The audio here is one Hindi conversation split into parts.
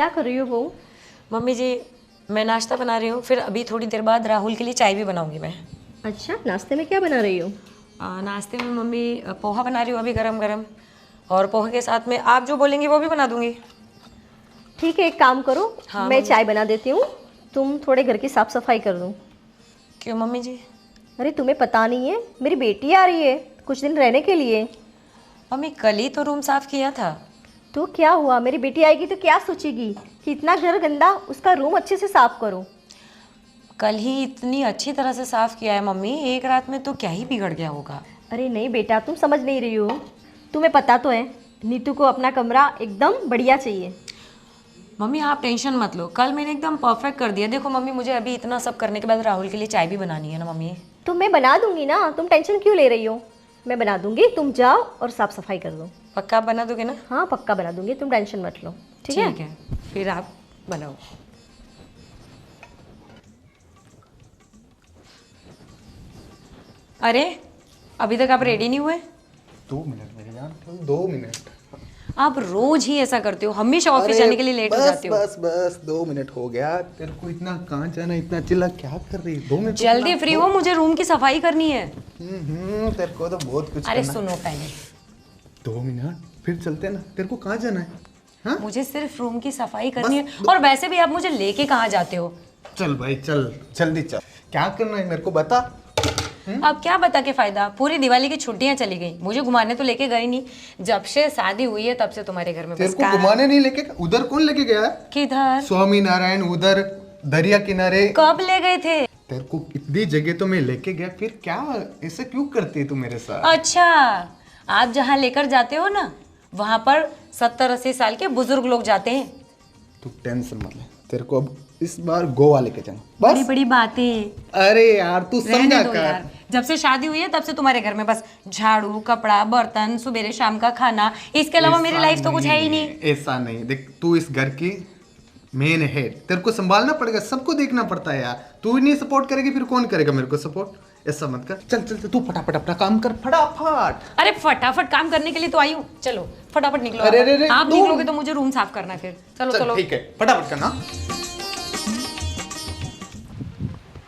क्या कर रही हो बहू? मम्मी जी मैं नाश्ता बना रही हूँ, फिर अभी थोड़ी देर बाद राहुल के लिए चाय भी बनाऊंगी मैं। अच्छा, नाश्ते में क्या बना रही हो? नाश्ते में मम्मी पोहा बना रही हूँ अभी गरम गरम, और पोहे के साथ में आप जो बोलेंगी वो भी बना दूंगी। ठीक है, एक काम करो, हाँ मैं मम्मी। चाय बना देती हूँ, तुम थोड़े घर की साफ सफाई कर दो। क्यों मम्मी जी? अरे तुम्हें पता नहीं है, मेरी बेटी आ रही है कुछ दिन रहने के लिए। मम्मी कल ही तो रूम साफ किया था। तो क्या हुआ, मेरी बेटी आएगी तो क्या सोचेगी कि इतना घर गंदा, उसका रूम अच्छे से साफ करो। कल ही इतनी अच्छी तरह से साफ किया है मम्मी, एक रात में तो क्या ही बिगड़ गया होगा। अरे नहीं बेटा, तुम समझ नहीं रही हो, तुम्हें पता तो है नीतू को अपना कमरा एकदम बढ़िया चाहिए। मम्मी आप टेंशन मत लो, कल मैंने एकदम परफेक्ट कर दिया। देखो मम्मी मुझे अभी इतना सब करने के बाद राहुल के लिए चाय भी बनानी है ना मम्मी। तो मैं बना दूंगी ना, तुम टेंशन क्यों ले रही हो? मैं बना दूंगी, तुम जाओ और साफ सफाई कर दो। पक्का आप बना दोगे ना? हाँ पक्का बना दूंगी, तुम टेंशन मत लो। ठीक है? ठीक है, फिर आप बनाओ। अरे अभी तक आप रेडी नहीं हुए? 2 मिनट मेरी जान, 2 मिनट। आप रोज ही ऐसा करते हो, हमेशा ऑफिस जाने के लिए लेट हो जाते हो। बस 2 मिनट हो गया। तेरे को इतना कहाँ जाना, इतना चिल्ला क्या कर रही है? 2 मिनट जल्दी फ्री हो, मुझे रूम की सफाई करनी है। तेरे को तो बहुत कुछ अरे करना। सुनो पहले, 2 मिनट फिर चलते हैं ना। तेरे को कहाँ जाना है? हाँ मुझे सिर्फ रूम की सफाई करनी है। और वैसे भी आप मुझे लेके कहाँ जाते हो? चल भाई चल, जल्दी चल। क्या करना है मेरे को बता। अब क्या बता के फायदा, पूरी दिवाली की छुट्टियां चली गई, मुझे घुमाने तो लेके गई नहीं। जब से शादी हुई है तब से तुम्हारे घर में तेरे बस को घुमाने नहीं लेके, उधर कौन लेके गया है? किधर? स्वामी नारायण, उधर दरिया किनारे। कब ले गए थे? तेरे को इतनी जगह तो मैं लेके गया, फिर क्या ऐसे क्यों करती है तू मेरे साथ? अच्छा, आप जहाँ लेकर जाते हो ना वहां पर 70-80 साल के बुजुर्ग लोग जाते हैं। तू टेंशन मत ले, तेरे को अब इस बार गोवा लेके जाना बड़ी बस। बड़ी बातें। अरे यार तू रहने समझा दो कर। यार, जब से शादी हुई है तब से तुम्हारे घर में बस झाड़ू, कपड़ा, बर्तन, सुबह शाम का खाना, इसके अलावा मेरी ऐसा लाइफ तो कुछ है ही नहीं। ऐसा नहीं, देख तू इस घर की मेन है, तेरे को संभालना पड़ेगा, सबको देखना पड़ता है यार। तू ही नहीं सपोर्ट करेगी फिर कौन करेगा मेरे को सपोर्ट? ऐसा मत कर। चल चल चल, तू फटाफट अपना काम कर, फटाफट। अरे फटाफट काम करने के लिए तो आई हूँ, चलो फटाफट निकलो। अरे, अरे, अरे, आप तुम- निकलोगे तो मुझे रूम साफ करना है फिर। चलो चल चलो। ठीक है, फटाफट करना।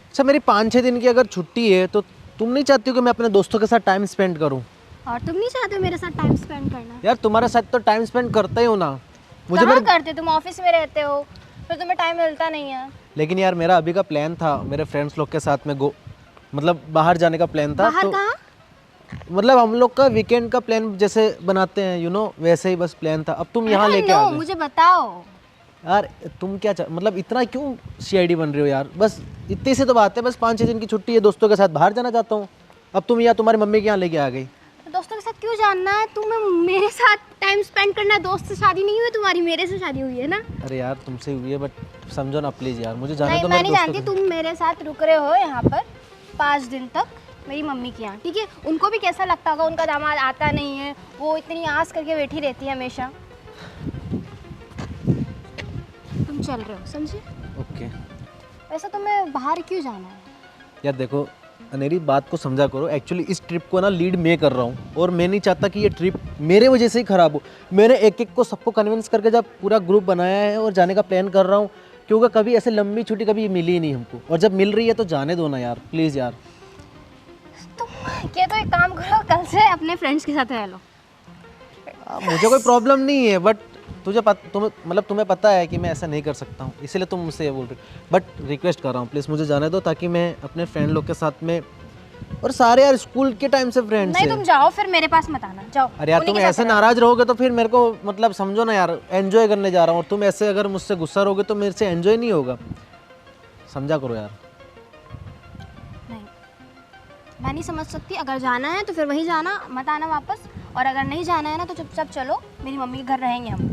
अच्छा, मेरी 5-6 दिन की अगर छुट्टी है तो तुम नहीं चाहती हो कि मैं अपने दोस्तों के साथ टाइम स्पेंड करूं? और तुम नहीं चाहते हो मेरे साथ टाइम स्पेंड करना? यार तुम्हारे साथ तो टाइम स्पेंड करता ही हूं ना। मुझे कहाँ मेरे करते? तुम ऑफिस में रहते हो, फिर तुम्हें टाइम मिलता नहीं है। लेकिन यार मेरा अभी का प्लान था मेरे फ्रेंड्स लोग के साथ में मतलब बाहर जाने का प्लान था। बाहर तो कहाँ? मतलब हम लोग का वीकेंड का प्लान जैसे बनाते हैं वैसे ही बस प्लान था। अब तुम यहाँ लेके आ गए। मुझे बताओ। यार तुम क्या मतलब इतना क्यों सीआईडी बन रही हो यार? बस इतनी सी तो बात है, बस 5-6 दिन की छुट्टी है, दोस्तों के साथ बाहर जाना चाहता हूँ। अब तुम यहाँ तुम्हारी मम्मी के यहाँ लेके आ गई। दोस्तों के साथ क्यों जानना है? तुम्हें मेरे साथ टाइम स्पेंड करना है। दोस्त से शादी नहीं हुई तुम्हारी, मेरे से शादी हुई है ना। अरे यार तुमसे हुई है बट समझो ना प्लीज यार, मुझे जाने नहीं, दो मैं मेरे नहीं दोस्तों जानती। के तुम मेरे साथ रुक रहे हो यहाँ पर 5 दिन तक मेरी मम्मी के यहाँ, ठीक है? उनको भी कैसा लगता होगा, उनका दामाद आता नहीं है, वो इतनी आस करके बैठी रहती है हमेशा। तुम चल रहे हो, समझे? ओके। वैसे तुम्हें बाहर क्यों जाना है? यार देखो मेरी बात को समझा करो, एक्चुअली इस ट्रिप को ना लीड मैं कर रहा हूँ और मैं नहीं चाहता कि ये ट्रिप मेरे वजह से ही ख़राब हो। मैंने एक को सबको कन्विंस करके जब पूरा ग्रुप बनाया है और जाने का प्लान कर रहा हूँ, क्योंकि कभी ऐसे लंबी छुट्टी कभी मिली ही नहीं हमको, और जब मिल रही है तो जाने दो ना यार, प्लीज़ यार। क्या तो एक काम करो, कल से अपने फ्रेंड्स के साथ रह लो। मुझे कोई प्रॉब्लम नहीं है बट तुम्हें पता है कि मैं ऐसा नहीं कर सकता हूँ, इसीलिए तुम मुझसे ये बोल रहे हो। बट रिक्वेस्ट कर रहा हूँ प्लीज़ मुझे जाने दो, ताकि मैं अपने फ्रेंड लोग के साथ में, और सारे यार स्कूल के टाइम से फ्रेंड्स नहीं हैं। तुम जाओ, फिर मेरे पास मत आना, जाओ। अरे यार उन्हीं तुम के साथ ऐसे रहना। नाराज रहोगे तो फिर मेरे को मतलब समझो ना यार, एंजॉय करने जा रहा हूँ, और तुम ऐसे अगर मुझसे गुस्सा रहोगे तो मेरे से एंजॉय नहीं होगा, समझा करो यार। नहीं, मैं नहीं समझ सकती। अगर जाना है तो फिर वही जाना, मत आना वापस। और अगर नहीं जाना है ना तो चुपचाप चलो, मेरी मम्मी के घर रहेंगे हम।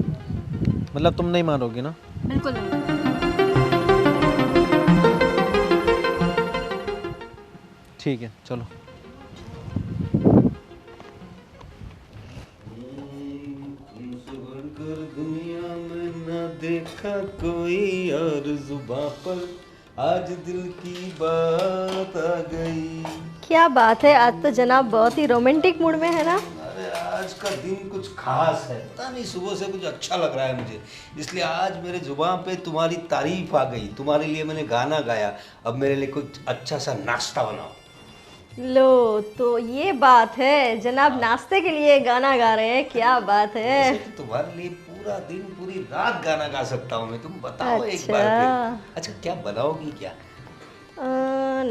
मतलब तुम नहीं मानोगी ना? बिल्कुल नहीं। ठीक है चलो। दुनिया में न देखा कोई और जुबां पर, आज दिल की बात आ गई। क्या बात है, आज तो जनाब बहुत ही रोमांटिक मूड में है ना। अरे आज आज का दिन कुछ खास है, पता नहीं सुबह से कुछ अच्छा लग रहा है मुझे, इसलिए आज मेरे जुबान पे तुम्हारी तारीफ आ गई। तुम्हारे लिए मैंने गाना गाया, अब मेरे लिए कुछ अच्छा सा नाश्ता बनाओ। लो तो ये बात है, जनाब नाश्ते के लिए गाना गा रहे हैं, क्या बात है। वैसे तो तुम्हारे लिए पूरा दिन पूरी रात गाना गा सकता हूँ मैं, तुम बताओ एक बार फिर। अच्छा क्या बनाओगी क्या?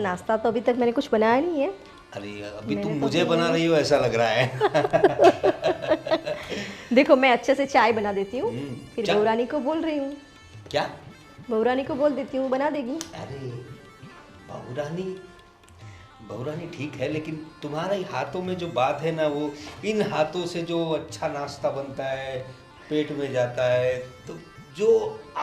नाश्ता तो अभी तक मैंने कुछ बनाया नहीं है। अरे अभी तुम मुझे बना रही हो ऐसा लग रहा है। देखो मैं अच्छे से चाय बना देती हूँ, फिर क्या? बहुरानी को बोल रही हूँ, क्या? बहुरानी को बोल देती हूँ, बना देगी। अरे बहुरानी, बहुरानी ठीक है, लेकिन तुम्हारे हाथों में जो बात है ना, वो इन हाथों से जो अच्छा नाश्ता बनता है, पेट में जाता है, तो जो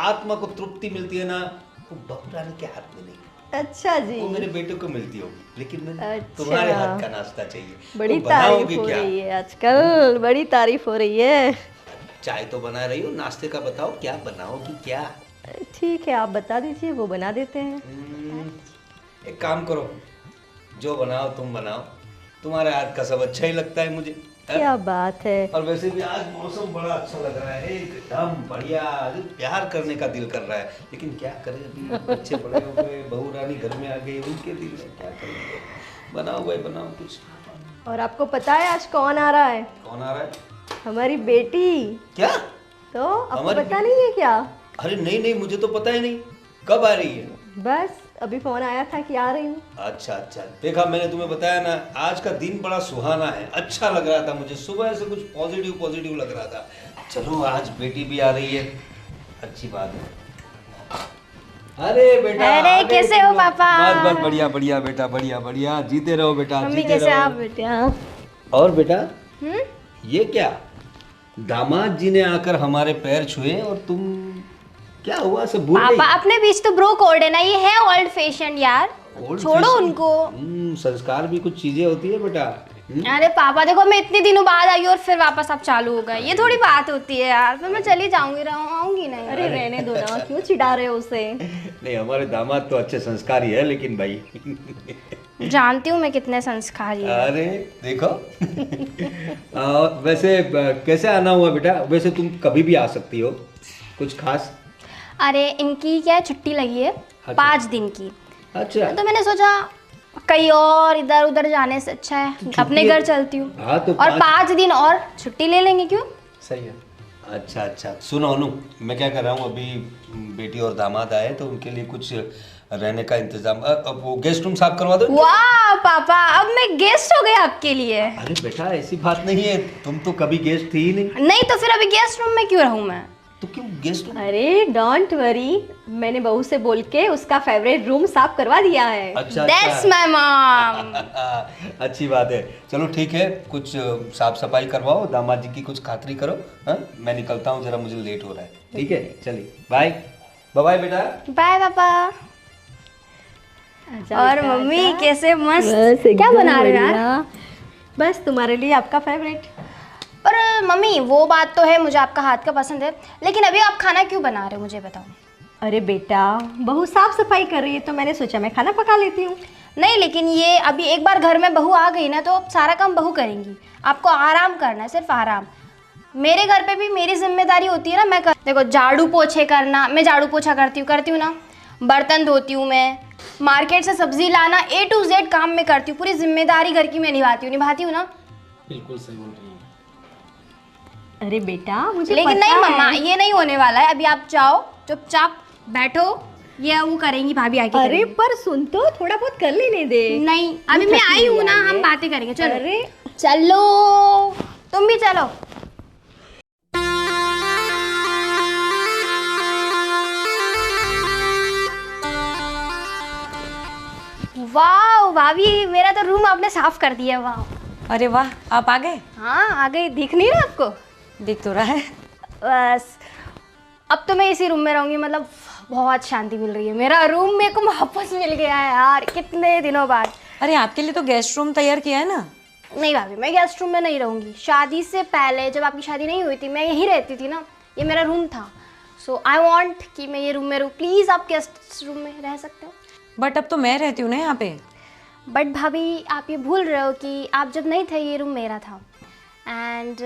आत्मा को तृप्ति मिलती है ना, वो बहुरानी के हाथ में नहीं। अच्छा जी, वो मेरे बेटे को मिलती हो, लेकिन मैंने अच्छा। तुम्हारे हाथ का नाश्ता चाहिए। बड़ी तो तारीफ बनाओगे हो क्या? रही है आजकल, बड़ी तारीफ हो रही है। चाय तो बना रही हो, नाश्ते का बताओ क्या बनाओगी क्या? ठीक है आप बता दीजिए, वो बना देते हैं। एक काम करो, जो बनाओ तुम बनाओ, तुम्हारे हाथ का सब अच्छा ही लगता है मुझे। क्या बात है। और वैसे भी आज मौसम बड़ा अच्छा लग रहा है, एकदम बढ़िया, प्यार करने का दिल कर रहा है, लेकिन क्या करें, अभी बच्चे बड़े हो गए, बहू रानी घर में आ गई, उनके दिल में क्या करेंगे। बनाओ भाई बनाओ कुछ। और आपको पता है आज कौन आ रहा है? कौन आ रहा है? हमारी बेटी। क्या? तो आपको हमारी पता नहीं है क्या? अरे नहीं नहीं, मुझे तो पता ही नहीं, कब आ रही है? बस अभी फोन आया था कि आ रही हूँ। अच्छा अच्छा, देखा मैंने तुम्हें बताया ना, आज का दिन बड़ा सुहाना है, अच्छा लग रहा था मुझे, सुबह से कुछ पॉजिटिव पॉजिटिव लग रहा था। चलो आज बेटी भी आ रही है, अच्छी बात है। अरे बेटा, अरे कैसे हो पापा? बस बस बढ़िया बढ़िया बेटा, बढ़िया बढ़िया, जीते रहो बेटा, मम्मी जीते कैसे आप रहो। बेटा? और बेटा ये क्या, दामाद जी ने आकर हमारे पैर छुए और तुम क्या हुआ, सब भूल गई? पापा अपने बीच तो ब्रो कोड है ना, ये है ओल्ड फैशन यार, Old छोड़ो fashion? उनको। संस्कार भी कुछ चीजें होती है बेटा। अरे पापा देखो, मैं इतने दिनों बाद आई और फिर वापस आप चालू हो गए, ये थोड़ी बात होती है यार, फिर मैं चली जाऊंगी, आऊंगी नहीं। अरे रहने दो ना, क्यों चिढ़ा रहे हो उसे? नहीं हमारे दामाद तो अच्छे संस्कारी है, लेकिन भाई जानती हूँ मैं कितने संस्कारी है। अरे देखो। वैसे कैसे आना हुआ बेटा? वैसे तुम कभी भी आ सकती हो, कुछ खास? अरे इनकी क्या छुट्टी लगी है, 5 दिन की, अच्छा तो मैंने सोचा कहीं और इधर उधर जाने से अच्छा है अपने घर चलती हूँ। हाँ तो और 5 दिन और छुट्टी ले लेंगे, क्यों? सही है। अच्छा अच्छा, सुनो अनु, मैं क्या कर रहा हूँ, अभी बेटी और दामाद आए तो उनके लिए कुछ रहने का इंतजाम, अब वो गेस्ट रूम साफ करवा दो। वाह पापा, अब मैं गेस्ट हो गई आपके लिए। अरे बेटा ऐसी बात नहीं है, तुम तो कभी गेस्ट थी ही नहीं। नहीं तो फिर अभी गेस्ट रूम में क्यों रहूं मैं? तो क्यों गेस्ट रूम? अरे डोंट वरी, मैंने बहू से बोल के उसका फेवरेट रूम साफ करवा दिया है। अच्छा दैट्स माय मॉम। अच्छी बात है, चलो ठीक है, कुछ साफ सफाई करवाओ, दामाद जी की कुछ खातिरी करो। हाँ मैं निकलता हूँ, जरा मुझे लेट हो रहा है। ठीक है चलिए, बाय बाय बेटा। बाय पापा। आजा और बेटा, मम्मी आजा। कैसे मस्त, बस क्या एकदम बना रहे हो यार? बढ़िया। बस तुम्हारे लिए आपका फेवरेट। पर मम्मी वो बात तो है, मुझे आपका हाथ का पसंद है, लेकिन अभी आप खाना क्यों बना रहे हो मुझे बताओ। अरे बेटा, बहू साफ सफाई कर रही है तो मैंने सोचा मैं खाना पका लेती हूँ। नहीं लेकिन ये अभी एक बार घर में बहू आ गई ना, तो अब सारा काम बहू करेंगी, आपको आराम करना है, सिर्फ आराम। मेरे घर पे भी मेरी जिम्मेदारी होती है ना, देखो झाड़ू पोछे करना, मैं झाड़ू पोछा करती हूँ ना, बर्तन धोती हूँ मैं, मार्केट से सब्जी लाना, A to Z काम में करती हूँ, पूरी जिम्मेदारी घर की मैं निभाती हूँ ना। बिल्कुल सही बोल रही है। अरे बेटा मुझे लेकिन पता नहीं है। मम्मा, ये नहीं होने वाला है, अभी आप जाओ चुपचाप बैठो, ये वो करेंगी भाभी आके अरे करेंगी। पर सुन तो, थोड़ा बहुत कर लेने दे। नहीं अभी मैं आई हूँ ना, हम बातें करेंगे, चलो। अरे चलो तुम भी चलो। वाह भाभी, मेरा तो रूम आपने साफ कर दिया, वाह। अरे वाह, आप आ गए? हाँ आ गई, दिख नहीं रहा आपको? दिख तो रहा है। बस अब तो मैं इसी रूम में रहूंगी, मतलब बहुत शांति मिल रही है, मेरा रूम मेरे को वापस मिल गया है यार, कितने दिनों बाद। अरे आपके लिए तो गेस्ट रूम तैयार किया है ना। नहीं भाभी, मैं गेस्ट रूम में नहीं रहूंगी, शादी से पहले जब आपकी शादी नहीं हुई थी मैं यहीं रहती थी ना, ये मेरा रूम था, सो आई वांट कि मैं ये रूम में रहूँ, प्लीज़ आप गेस्ट रूम में रह सकते हो। बट अब तो मैं रहती हूँ ना यहाँ पे। बट भाभी आप ये भूल रहे हो कि आप जब नहीं थे ये रूम मेरा था, एंड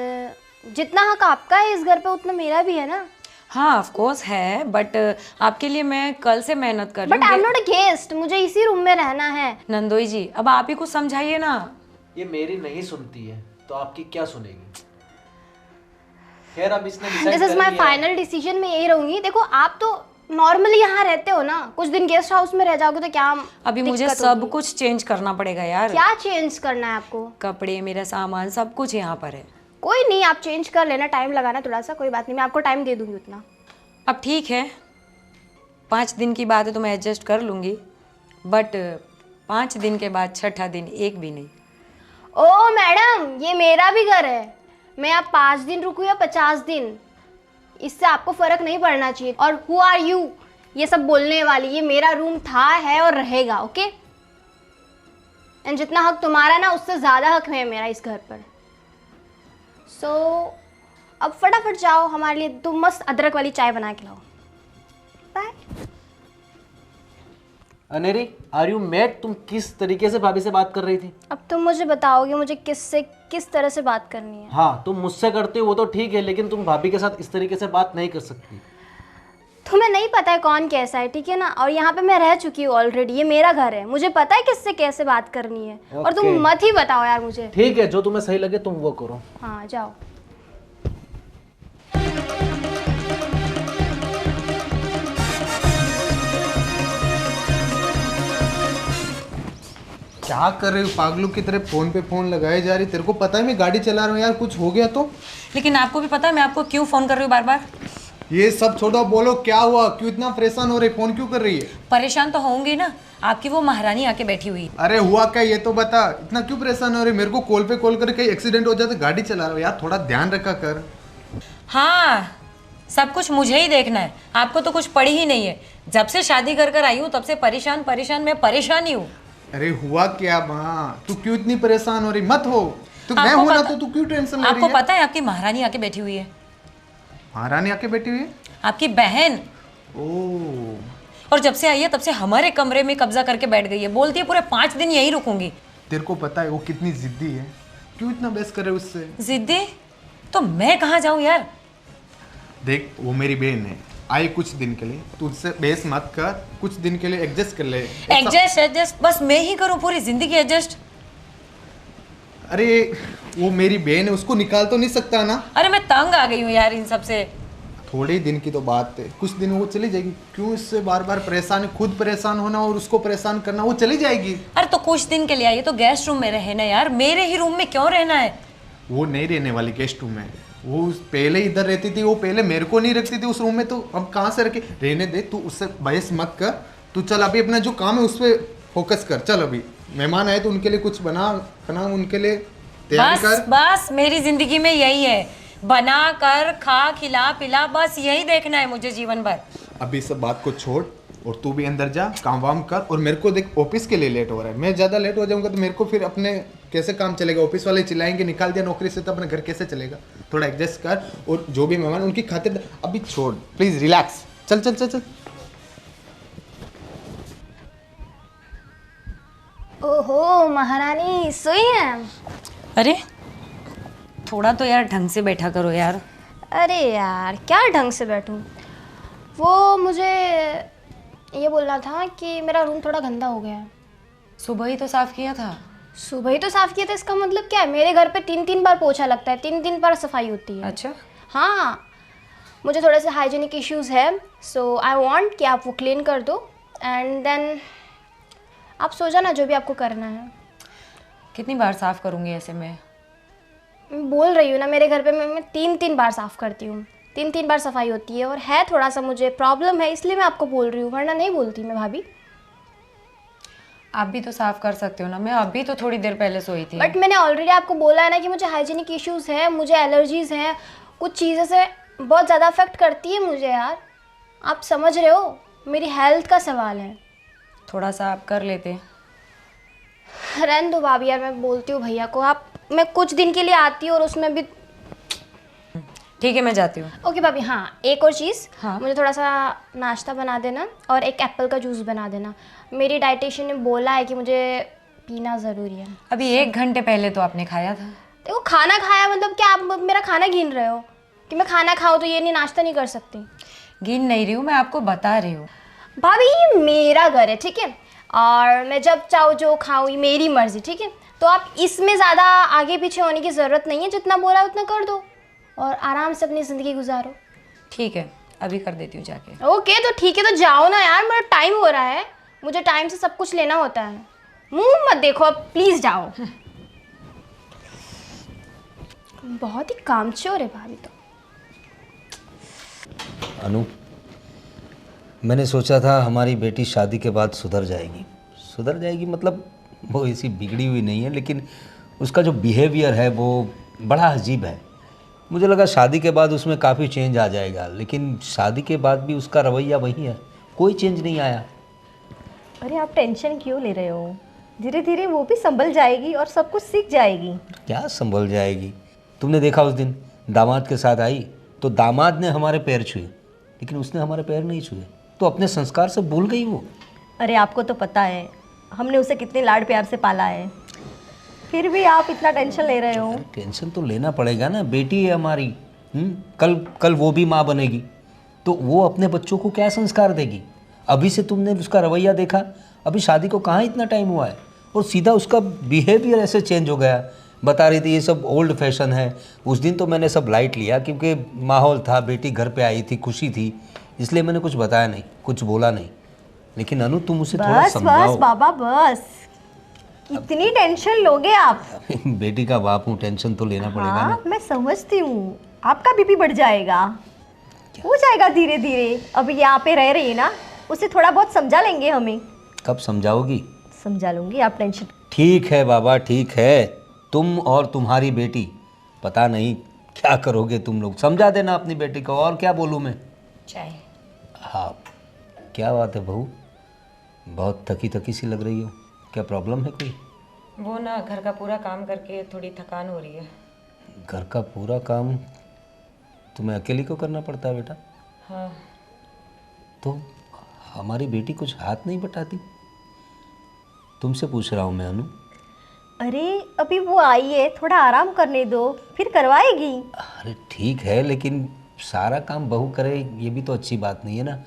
जितना हक आपका है इस घर पे उतना मेरा भी है ना। हाँ ऑफ कोर्स है, बट आपके लिए मैं कल से मेहनत कर रही बट आई एम हूँ। नॉट अ गेस्ट, मुझे इसी रूम में रहना है। नंदोई जी अब आप ही कुछ समझाइए ना। ये मेरी नहीं सुनती है तो आपकी क्या सुनेगी? खैर अब इसने decide दिस इज कर माई लिया। फाइनल डिसीजन, मैं यही रहूंगी। देखो आप तो नॉर्मली यहाँ रहते हो ना, कुछ दिन गेस्ट हाउस में रह जाओगे तो क्या अभी मुझे दिक्कत सब होगी? कुछ चेंज करना पड़ेगा यार। क्या चेंज करना है आपको? कपड़े, मेरा सामान, सब कुछ यहाँ पर है। कोई नहीं, आप चेंज कर लेना, टाइम लगाना थोड़ा सा, कोई बात नहीं, मैं आपको टाइम दे दूंगी उतना। अब ठीक है 5 दिन की बात है तो मैं एडजस्ट कर लूँगी, बट 5 दिन के बाद छठा दिन एक भी नहीं। ओ मैडम, ये मेरा भी घर है, मैं आप 5 दिन रुकूं या 50 दिन, इससे आपको फर्क नहीं पड़ना चाहिए। और हु आर यू ये सब बोलने वाली? ये मेरा रूम था, है और रहेगा, ओके? एंड जितना हक तुम्हारा ना उससे ज़्यादा हक है मेरा इस घर पर। सो अब फटाफट जाओ, हमारे लिए तुम मस्त अदरक वाली चाय बना के लाओ। Bye. Aneri are you mad? तुम किस तरीके से भाभी से बात कर रही थी? अब तुम मुझे बताओगे मुझे किससे किस तरह से बात करनी है? हाँ तुम मुझसे करते हो वो तो ठीक है, लेकिन तुम भाभी के साथ इस तरीके से बात नहीं कर सकती। तुम्हें नहीं पता है कौन कैसा है, ठीक है ना? और यहाँ पे मैं रह चुकी हूँ ऑलरेडी, ये मेरा घर है, मुझे पता है किससे कैसे बात करनी है। और तुम Okay. मत ही बताओ यार मुझे। ठीक है, जो तुम्हें सही लगे तुम वो करो। हाँ जाओ। क्या कर रही हो पागलों की तरह? फोन पे फोन लगाए जा रही। तेरे को पता है मैं गाड़ी चला रहा हूँ यार, कुछ हो गया तो? लेकिन आपको भी पता है मैं आपको क्यों फ़ोन कर रही हूँ बार बार? ये सब छोड़ो, बोलो क्या हुआ? क्यों इतना परेशान हो रही? फोन क्यों कर रही है? परेशान तो होंगी ना, आपकी वो महारानी आके बैठी हुई है। अरे हुआ क्या ये तो बता। इतना क्यों परेशान हो रही? मेरे को कॉल पे कॉल करके कहीं एक्सीडेंट हो जाता, गाड़ी चला रहा हूँ यार, थोड़ा ध्यान रखा कर। हाँ सब कुछ मुझे ही देखना है, आपको तो कुछ पड़ी ही नहीं है। जब से शादी कर कर आई हूँ तब से परेशान परेशान मैं परेशान ही हूँ। अरे हुआ क्या माँ? तू क्यों इतनी परेशान हो रही? मत हो तो मैं आपको हूं ना, पता- तो तू क्यों टेंशन ले रही आपको है? पता है आपकी महारानी आके बैठी हुई है, महारानी आके बैठी हुई है? आपकी बहन। ओह, और जब से आई है तब से हमारे कमरे में कब्जा करके बैठ गई है, बोलती है पूरे 5 दिन यहीं रुकूंगी। तेरे को पता है वो कितनी जिद्दी है? क्यों इतना बहस कर रहे हो उससे? जिद्दी तो मैं कहाँ जाऊँ यार? देख वो मेरी बहन है, आई कुछ दिन के लिए, तू उससे बहस मत कर, कुछ दिन के लिए एडजस्ट कर ले। एडजस्ट बस मैं ही करूँ पूरी जिंदगी एडजस्ट? अरे वो मेरी बहन है, उसको निकाल तो नहीं सकता ना? अरे मैं तंग आ गई हूँ यार इन सब से। थोड़े ही दिन की तो बात है, कुछ दिन वो चली जाएगी। क्यों इससे बार बार परेशान? खुद परेशान होना और उसको परेशान करना, वो चली जाएगी। अरे तो कुछ दिन के लिए आई है तो गेस्ट रूम में रहे ना यार, मेरे ही रूम में क्यों रहना है? वो नहीं रहने वाली गेस्ट रूम में, वो पहले इधर रहती थी, वो पहले मेरे को नहीं रखती थी उस रूम में, तो अब कहाँ से रखे? रहने दे, तू उससे बहस मत कर। तू चल अभी अपना जो काम है उस पर फोकस कर। चल अभी मेहमान आए तो उनके लिए कुछ बना उनके लिए तैयारी बस कर। बस मेरी जिंदगी में यही है, बना कर खा खिला पिला, बस यही देखना है मुझे जीवन भर। अभी सब बात को छोड़ और तू भी अंदर जा, काम वाम कर। और मेरे को देख ऑफिस के लिए लेट हो रहा है, मैं ज़्यादा लेट हो जाऊंगा तो मेरे को फिर अपने कैसे काम चलेगा? ऑफिस वाले चिल्लाएंगे निकाल दिया नौकरी से, तो अपना घर कैसे चलेगा? थोड़ा एडजस्ट कर। और जो भी मेहमान उनकी खातिर अभी छोड़, प्लीज रिलैक्स। चल चल चल चल। ओहो महारानी सोई हैं? अरे थोड़ा तो यार ढंग से बैठा करो यार। अरे यार क्या ढंग से बैठूं? वो मुझे ये बोलना था कि मेरा रूम थोड़ा गंदा हो गया है। सुबह ही तो साफ किया था। सुबह ही तो साफ किया था, इसका मतलब क्या है? मेरे घर पे 3-3 बार पोछा लगता है, 3-3 बार सफाई होती है। अच्छा हाँ, मुझे थोड़े से हाइजीनिक इश्यूज है, सो आई वांट कि आप वो क्लीन कर दो एंड देन आप सो जाना, जो भी आपको करना है। कितनी बार साफ करूंगी ऐसे में? मैं बोल रही हूँ ना, मेरे घर पे मैं 3-3 बार साफ़ करती हूँ, 3-3 बार सफाई होती है। और है थोड़ा सा मुझे प्रॉब्लम है, इसलिए मैं आपको बोल रही हूँ, वरना नहीं बोलती मैं भाभी। आप भी तो साफ कर सकते हो ना, मैं अभी तो थोड़ी देर पहले सोई थी। बट मैंने ऑलरेडी आपको बोला है ना कि मुझे हाइजीनिक इश्यूज़ हैं, मुझे एलर्जीज़ हैं, कुछ चीज़ें से बहुत ज़्यादा अफेक्ट करती है मुझे यार। आप समझ रहे हो, मेरी हेल्थ का सवाल है। थोड़ा सा आप कर लेते। रहने दो भाभी यार, मैं बोलती हूँ भैया को। आप मैं कुछ दिन के लिए आती हूँ और उसमें भी ठीक है मैं जाती हूँ। ओके भाभी। हाँ एक और चीज़, हाँ। मुझे थोड़ा सा नाश्ता बना देना और एक एप्पल का जूस बना देना। मेरी डाइटिशियन ने बोला है कि मुझे पीना ज़रूरी है। अभी 1 घंटे पहले तो आपने खाया था। देखो खाना खाया मतलब क्या आप मेरा खाना गिन रहे हो कि मैं खाना खाऊं तो ये नहीं नाश्ता नहीं कर सकती? गिन नहीं रही हूँ, मैं आपको बता रही हूँ। भाभी ये मेरा घर है, ठीक है, और मैं जब चाहूँ जो खाऊँ, ये मेरी मर्जी, ठीक है। तो आप इसमें ज़्यादा आगे पीछे होने की ज़रूरत नहीं है, जितना बोला उतना कर दो और आराम से अपनी ज़िंदगी गुजारो। ठीक है, अभी कर देती हूँ जाके। ओके तो ठीक है, तो जाओ ना यार, मेरा टाइम हो रहा है, मुझे टाइम से सब कुछ लेना होता है। मुंह मत देखो अब, प्लीज़ जाओ। बहुत ही कामचोर है भाभी तो। अनु, मैंने सोचा था हमारी बेटी शादी के बाद सुधर जाएगी मतलब वो ऐसी बिगड़ी हुई नहीं है, लेकिन उसका जो बिहेवियर है वो बड़ा अजीब है। मुझे लगा शादी के बाद उसमें काफ़ी चेंज आ जाएगा, लेकिन शादी के बाद भी उसका रवैया वही है, कोई चेंज नहीं आया। अरे आप टेंशन क्यों ले रहे हो? धीरे धीरे वो भी संभल जाएगी और सब कुछ सीख जाएगी। क्या संभल जाएगी? तुमने देखा उस दिन दामाद के साथ आई तो दामाद ने हमारे पैर छुए, लेकिन उसने हमारे पैर नहीं छुए, तो अपने संस्कार से भूल गई वो। अरे आपको तो पता है हमने उसे कितने लाड प्यार से पाला है, फिर भी आप इतना टेंशन ले रहे हो। टेंशन तो लेना पड़ेगा ना, बेटी है हमारी। कल वो भी माँ बनेगी तो वो अपने बच्चों को क्या संस्कार देगी? अभी से तुमने उसका रवैया देखा, अभी शादी को कहाँ इतना टाइम हुआ है और सीधा उसका बिहेवियर ऐसे चेंज हो गया। बता रही थी ये सब ओल्ड फैशन है। उस दिन तो मैंने सब लाइट लिया क्योंकि माहौल था, बेटी घर पे आई थी, खुशी थी, इसलिए मैंने कुछ बताया नहीं, कुछ बोला नहीं। लेकिन अनु तुम उसे थोड़ा बस समझाओ। बस बाबा बस, इतनी टेंशन लोगे आप? बेटी का बाप हूँ, टेंशन तो लेना पड़ेगा ना। हाँ मैं समझती हूँ, आपका बीपी बढ़ जाएगा, हो जाएगा धीरे धीरे। अभी यहाँ पे रह रही है ना, उसे थोड़ा बहुत समझा लेंगे हमें। कब समझाओगी? समझा लूंगी, आप टेंशन। ठीक है बाबा, ठीक है, तुम और तुम्हारी बेटी पता नहीं क्या करोगे तुम लोग। समझा देना अपनी बेटी को, और क्या बोलूँ मैं। चाय। हाँ, क्या बात है बहू, बहुत थकी थकी सी लग रही हो, क्या प्रॉब्लम है कोई? वो ना घर का पूरा काम करके थोड़ी थकान हो रही है। घर का पूरा काम तुम्हें अकेली को करना पड़ता है बेटा? हाँ। तो हमारी बेटी कुछ हाथ नहीं बटाती? तुमसे पूछ रहा हूँ मैं अनु। अरे अभी वो आई है, थोड़ा आराम करने दो, फिर करवाएगी। अरे ठीक है, लेकिन सारा काम बहू करे ये भी तो अच्छी बात नहीं है ना।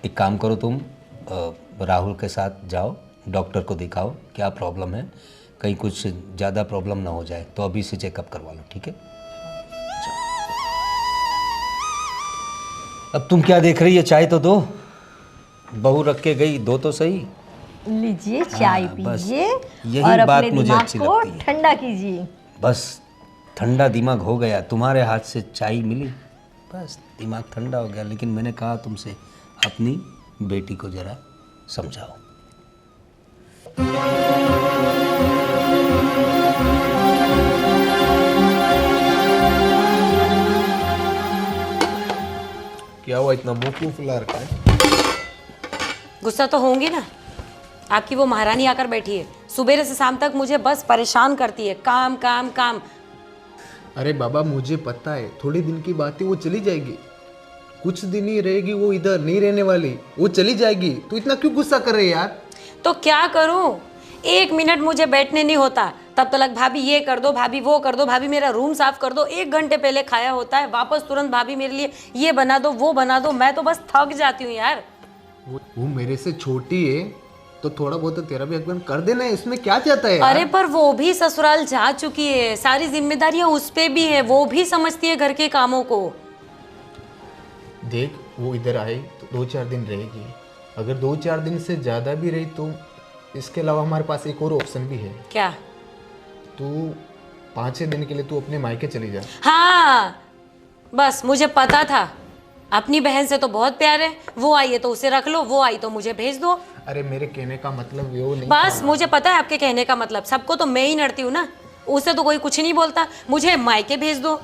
एक काम करो तुम, राहुल के साथ जाओ, डॉक्टर को दिखाओ क्या प्रॉब्लम है, कहीं कुछ ज़्यादा प्रॉब्लम ना हो जाए, तो अभी से चेकअप करवा लो, ठीक है? अब तुम क्या देख रही है, चाय तो दो, बहू रख के गई, दो तो सही। लीजिए चाय बस पीजिए यही और बात अपने मुझे दिमाग अच्छी को लगती है। ठंडा कीजिए। बस ठंडा दिमाग हो गया, तुम्हारे हाथ से चाय मिली, बस दिमाग ठंडा हो गया। लेकिन मैंने कहा तुमसे, अपनी बेटी को ज़रा समझाओ। क्या हुआ, इतना मुंह क्यों फुला रखा है? गुस्सा तो होंगी ना, आपकी वो महारानी आकर बैठी है, सुबह से शाम तक मुझे बस परेशान करती है, काम काम काम। अरे बाबा मुझे पता है, थोड़े दिन की बात है, वो चली जाएगी, कुछ दिन ही रहेगी, वो इधर नहीं रहने वाली, वो चली जाएगी। तू इतना क्यों गुस्सा कर रही है यार? तो क्या करूं, 1 मिनट मुझे बैठने नहीं होता, तब तक भाभी ये कर दो, भाभी वो कर दो, भाभी मेरा रूम साफ कर दो। 1 घंटे पहले खाया होता है, वापस तुरंत भाभी मेरे लिए ये बना दो, वो बना दो। मैं तो बस थक जाती हूँ यार। वो मेरे से छोटी है तो थोड़ा बहुत तो तेरा भी हस्बैंड कर देना है, इसमें क्या चाहता है यार? अरे पर वो भी ससुराल जा चुकी है, सारी जिम्मेदारियां उस पे भी है, वो भी समझती है घर के कामों को। देख वो इधर आई तो 2-4 दिन रहेगी, अगर 2-4 दिन से ज़्यादा भी रही तो इसके अलावा हमारे पास एक और ऑप्शन भी है। क्या? तू 5-6 दिन के लिए तू अपने मायके चली जा। हाँ बस मुझे पता था, अपनी बहन से तो बहुत प्यार है, वो आई है तो उसे रख लो, वो आई तो मुझे भेज दो। अरे मेरे कहने का मतलब वो नहीं बस था। मुझे पता है आपके कहने का मतलब, सबको तो मैं ही नड़ती हूँ ना, उसे तो कोई कुछ नहीं बोलता, मुझे मायके भेज दो।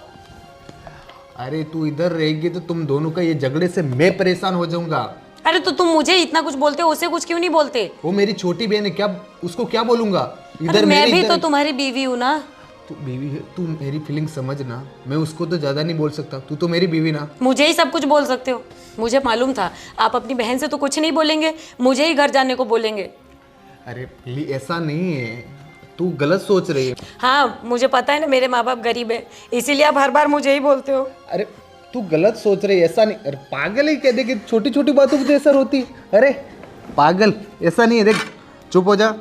अरे तू इधर रहेगी तो तुम दोनों का ये झगड़े से मैं परेशान हो जाऊंगा। अरे तो तुम मुझे इतना कुछ बोलते हो, उसे कुछ क्यों नहीं बोलते? वो मेरी छोटी बहन है, क्या उसको क्या बोलूंगा? अरे मैं भी तो तुम्हारी बीवी हूँ ना। तू बीवी है, तू मेरी फीलिंग समझना, मैं उसको तो ज्यादा नहीं बोल सकता, तू तो मेरी बीवी ना। मुझे ही सब कुछ बोल सकते हो, मुझे मालूम था आप अपनी बहन से तो कुछ नहीं बोलेंगे, मुझे ही घर जाने को बोलेंगे। अरे प्लीज ऐसा नहीं है, तू गलत सोच रही है। हाँ मुझे पता है ना, मेरे माँ बाप गरीब है, इसीलिए आप हर बार मुझे ही बोलते हो। अरे तू गलत सोच रही है, ऐसा नहीं। अरे पागल ही कह दे कि छोटी छोटी बातों पे ऐसा रोती। अरे पागल, ऐसा नहीं है। देख चुप हो जा।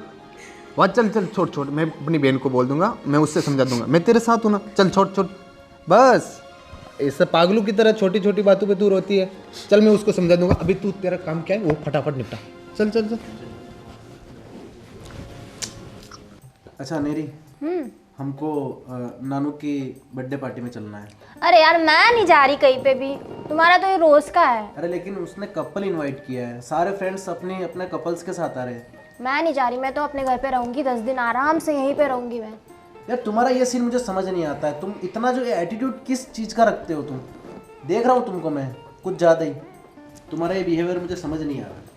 वाह चल चल छोड़ छोड़, मैं अपनी बहन को बोल दूंगा, मैं उससे समझा दूंगा, मैं तेरे साथ हूँ ना। चल छोड़ छोड़ बस। ऐसे पागलों की तरह छोटी छोटी बातों पे तू रोती है। चल मैं उसको समझा दूंगा। अभी तू तेरा काम क्या है वो फटाफट निपटा। चल चल चल। अच्छा नेरी, हमको नानू की बर्थडे पार्टी में चलना है। अरे यार मैं नहीं जा रही कहीं पे भी, तुम्हारा तो ये रोज का है। अरे लेकिन उसने कपल इनवाइट किया है, सारे फ्रेंड्स अपने अपने कपल्स के साथ आ रहे हैं। मैं नहीं जा रही, मैं तो अपने घर पे रहूंगी 10 दिन आराम से, यहीं पे रहूंगी मैं। यार तुम्हारा ये सीन मुझे समझ नहीं आता है, तुम इतना जो एटीट्यूड किस चीज़ का रखते हो? तुम देख रहा हूँ तुमको मैं कुछ ज़्यादा ही, तुम्हारा ये बिहेवियर मुझे समझ नहीं आ रहा।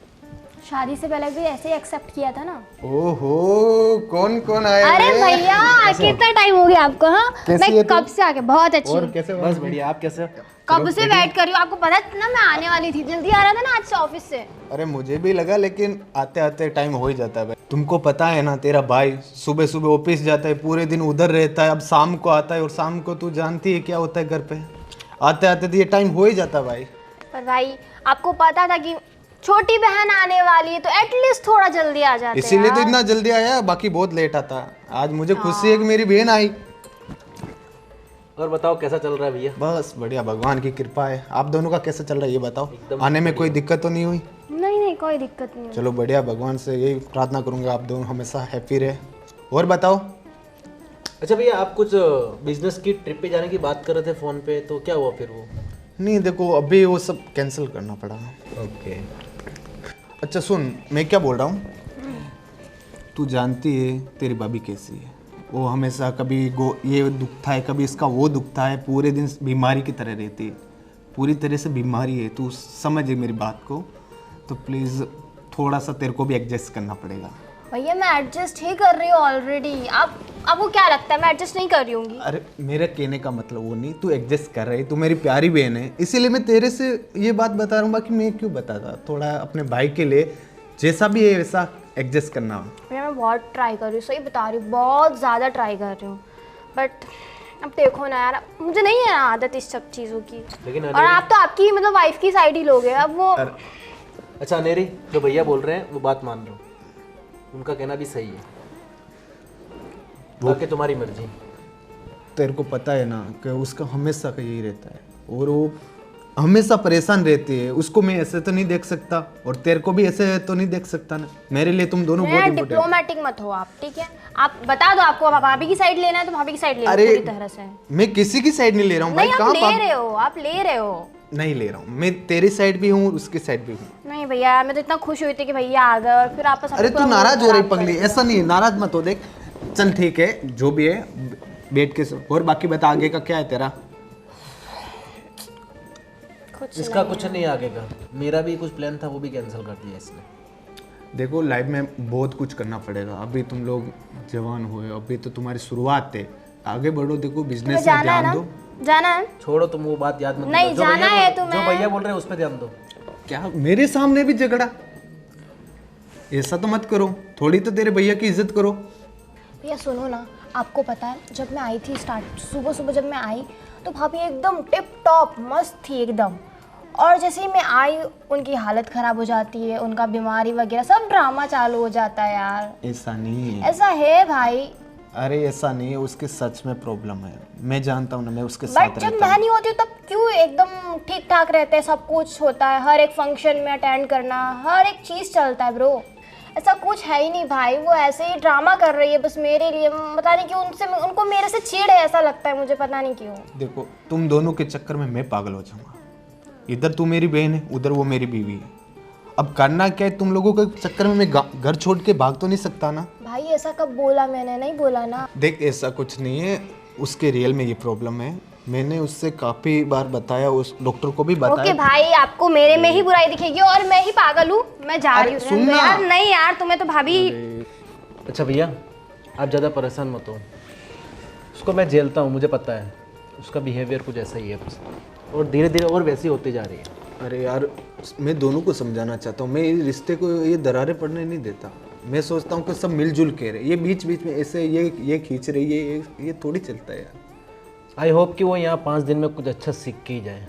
शादी से पहले भी ऐसे ही एक्सेप्ट किया था ना। ओहो कौन कौन आए? अरे भैया कितना टाइम हो गया आपको? हाँ मैं कब से आके बहुत अच्छी और हूँ। कैसे? बस बढ़िया, आप कैसे? कब से वेट कर रही हूँ, आपको पता था ना मैं आने वाली थी, जल्दी आ रहा था ना आज से ऑफिस से। अरे मुझे भी लगा, लेकिन आते आते टाइम हो ही जाता है भाई। तुमको पता है ना, तेरा भाई सुबह सुबह ऑफिस जाता है, पूरे दिन उधर रहता है, अब शाम को आता है, और शाम को तू जानती है क्या होता है घर पे, आते आते तो ये टाइम हो ही जाता है भाई। पर भाई आपको पता था कि छोटी बहन आने वाली है, तो एटलीस्ट थोड़ा जल्दी आ जाते। इसीलिए तो इतना जल्दी आया, बाकी बहुत लेट आता। आज मुझे खुशी है कि मेरी बहन आई। और बताओ कैसा चल रहा है भैया? बस बढ़िया, भगवान की कृपा है। आप दोनों का कैसा चल रहा है ये बताओ? आने में कोई दिक्कत तो नहीं हुई? नहीं नहीं कोई दिक्कत नहीं। चलो बढ़िया, भगवान से यही प्रार्थना करूंगा आप दोनों हमेशा हैप्पी रहे। और बताओ। अच्छा भैया, आप कुछ बिजनेस की ट्रिप पे जाने की बात कर रहे थे फ़ोन पे, तो क्या हुआ फिर वो? नहीं देखो, अभी वो सब कैंसिल करना पड़ा। ओके। अच्छा सुन, मैं क्या बोल रहा हूँ, तू जानती है तेरी भाभी कैसी है? वो हमेशा कभी ये दुखता है, कभी इसका वो दुखता है, पूरे दिन बीमारी की तरह रहती है, पूरी तरह से बीमारी है। तू समझ मेरी बात को, तो प्लीज़ थोड़ा सा तेरे को भी एडजस्ट करना पड़ेगा। भैया मैं एडजस्ट ही कर रही हूँ ऑलरेडी। आपको क्या लगता है मैं एडजस्ट नहीं कर रही हूँगी? अरे मेरा कहने का मतलब वो नहीं, तू एडजस्ट कर रही, तू मेरी प्यारी बहन है, इसीलिए मैं तेरे से ये बात बता रहा हूँ। बाकी मैं क्यों बताता, थोड़ा अपने भाई के लिए जैसा भी है वैसा एडजस्ट करना। भैया मैं बहुत ट्राई कर रही हूँ, सही बता रही हूँ, बहुत ज़्यादा ट्राई कर रही हूँ, बट अब देखो ना यार, मुझे नहीं है आदत इस सब चीज़ों की। लेकिन और आप तो आपकी मतलब वाइफ की साइड ही लोगे अब वो। अच्छा अनेरी, जो भैया बोल रहे हैं वो बात मान लो, उनका कहना भी सही है, बाकी तुम्हारी मर्जी। तेरे को पता है ना कि उसका हमेशा का यही रहता है, और वो हमेशा परेशान रहती है। उसको मैं ऐसे तो नहीं देख सकता, और तेरे को भी ऐसे तो नहीं देख सकता ना। मेरे लिए तुम दोनों बहुत इम्पोर्टेंट। डिप्लोमेटिक मत हो आप, ठीक है? आप बता दो, आपको भाभी की साइड लेना है तो भाभी की साइड ले लो पूरी तरह से। मैं किसी की साइड नहीं ले रहा हूँ भाई। नहीं आप ले रहे हो, आप ले रहे हो। नहीं ले रहा हूँ, मैं तेरी साइड भी हूँ, उसकी साइड भी हूँ। नहीं भैया, मैं तो इतना खुश हुई थी कि भैया आ गए, और फिर आपस। अरे तू नाराज हो रही पगली, ऐसा नहीं है, नाराज मत हो। देख चल ठीक है, जो भी है बैठ के और बाकी बता आगे का क्या है तेरा? इसका कुछ नहीं आगे का, मेरा भी कुछ प्लान था वो भी कैंसिल कर दिया इसने। देखो लाइफ में बहुत कुछ करना पड़ेगा, अभी तुम लोग जवान हो, अभी तो तुम्हारी शुरुआत है, आगे बढ़ो। देखो बिजनेस में ध्यान दो। जाना है? छोड़ो तुम वो बात, याद मत नहीं करो। जाना है तुम्हें। जो भैया बोल रहे हैं उस पर ध्यान दो। क्या मेरे सामने भी झगड़ा? ऐसा तो मत करो, थोड़ी तो तेरे भैया की इज्जत करो। भैया सुनो ना, आपको पता है जब मैं आई थी सुबह सुबह जब मैं आई तो भाभी एकदम टिप टॉप मस्त थी एकदम, और जैसे ही मैं आई उनकी हालत ख़राब हो जाती है, उनका बीमारी वगैरह सब ड्रामा चालू हो जाता है यार। ऐसा नहीं है। ऐसा है भाई। अरे ऐसा नहीं है, उसके सच में प्रॉब्लम है, मैं जानता हूँ ना, मैं उसके साथ बट जब रहता मैं हूँ। नहीं होती तब क्यों एकदम ठीक ठाक रहते हैं, सब कुछ होता है, हर एक फंक्शन में अटेंड करना, हर एक चीज़ चलता है ब्रो। ऐसा कुछ है ही नहीं भाई, वो ऐसे ही ड्रामा कर रही है बस मेरे लिए, पता नहीं क्यों उनको मेरे से चिढ़ है, ऐसा लगता है मुझे, पता नहीं क्यों। देखो तुम दोनों के चक्कर में मैं पागल हो जाऊंगा, इधर तू मेरी बहन है, उधर वो मेरी बीवी है। अब करना क्या है, तुम लोगों के चक्कर में मैं घर छोड़ के भाग तो नहीं सकता ना। भाई ऐसा कब बोला मैंने, नहीं बोला ना। देख ऐसा कुछ नहीं है, उसके रियल में ये प्रॉब्लम है, मैंने उससे काफ़ी बार बताया, उस डॉक्टर को भी बताया। ओके भाई, आपको मेरे में ही बुराई दिखेगी और मैं ही पागल हूँ, मैं जा रही हूँ यार। नहीं यार, तुम्हें तो भाभी। अच्छा भैया, आप ज़्यादा परेशान मत हो, उसको मैं झेलता हूँ, मुझे पता है उसका बिहेवियर कुछ ऐसा ही है बस, और धीरे धीरे और वैसी होती जा रही है। अरे यार, मैं दोनों को समझाना चाहता हूँ, मैं इस रिश्ते को ये दरारें पड़ने नहीं देता। मैं सोचता हूँ कि सब मिलजुल के रहे, ये बीच बीच में ऐसे ये खींच रही है, ये थोड़ी चलता है यार। आई होप कि वो यहाँ 5 दिन में कुछ अच्छा सीख के ही जाए।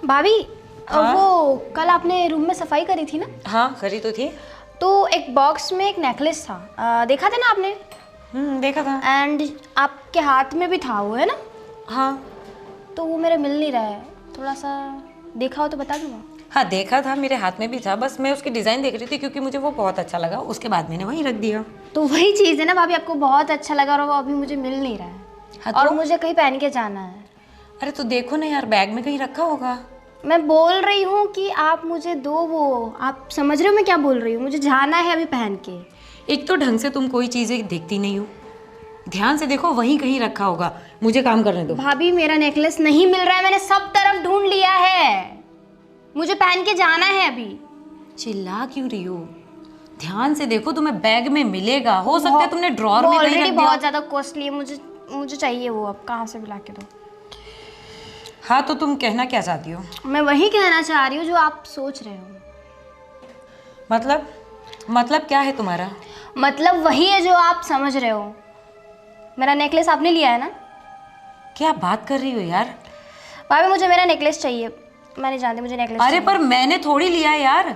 भाभी वो कल आपने रूम में सफाई करी थी ना, हाँ करी तो थी। तो एक बॉक्स में एक नेकलेस था, देखा था ना आपने? देखा था। एंड आपके हाथ में भी था वो, है ना? हाँ तो वो मेरा मिल नहीं रहा है, थोड़ा सा देखा हो तो बता दूँगा। हाँ देखा था, मेरे हाथ में भी था, बस मैं उसकी डिज़ाइन देख रही थी क्योंकि मुझे वो बहुत अच्छा लगा, उसके बाद मैंने वहीं रख दिया। तो वही चीज़ है ना भाभी, आपको बहुत अच्छा लगा और वो अभी मुझे मिल नहीं रहा है। हाँ और तो? मुझे कहीं पहन के जाना है। अरे तो देखो ना यार, बैग में कहीं रखा होगा। मैं बोल रही हूँ कि आप मुझे दो वो, आप समझ रहे हो मैं क्या बोल रही हूँ? मुझे जाना है अभी पहन के। एक तो ढंग से तुम कोई चीज़ें देखती नहीं हो, ध्यान से देखो, वहीं कहीं रखा होगा। मुझे काम करने दो। भाभी मेरा नेकलेस नहीं मिल रहा है, मैंने सब तरफ ढूंढ लिया है, मुझे पहन के जाना है अभी। चिल्ला क्यों रही हो? ध्यान से देखो, तुम्हें बैग में मिलेगा, हो सकता है तुमने ड्रॉर में कहीं रख ऑलरेडी दिया। बहुत ज़्यादा कॉस्टली है, मुझे चाहिए वो, अब कहाँ से भी ला के दो। हाँ तो तुम कहना क्या चाहती हो? मैं वही कहना चाह रही हूँ जो आप सोच रहे हो। मतलब क्या है तुम्हारा? मतलब वही है जो आप समझ रहे हो। मेरा नेकलेस आपने लिया है ना? क्या बात कर रही हो यार? भाभी मुझे मेरा नेकलेस चाहिए, मैं नहीं जानती, मुझे नेकलेस अरे चाहिए। पर मैंने थोड़ी लिया है यार।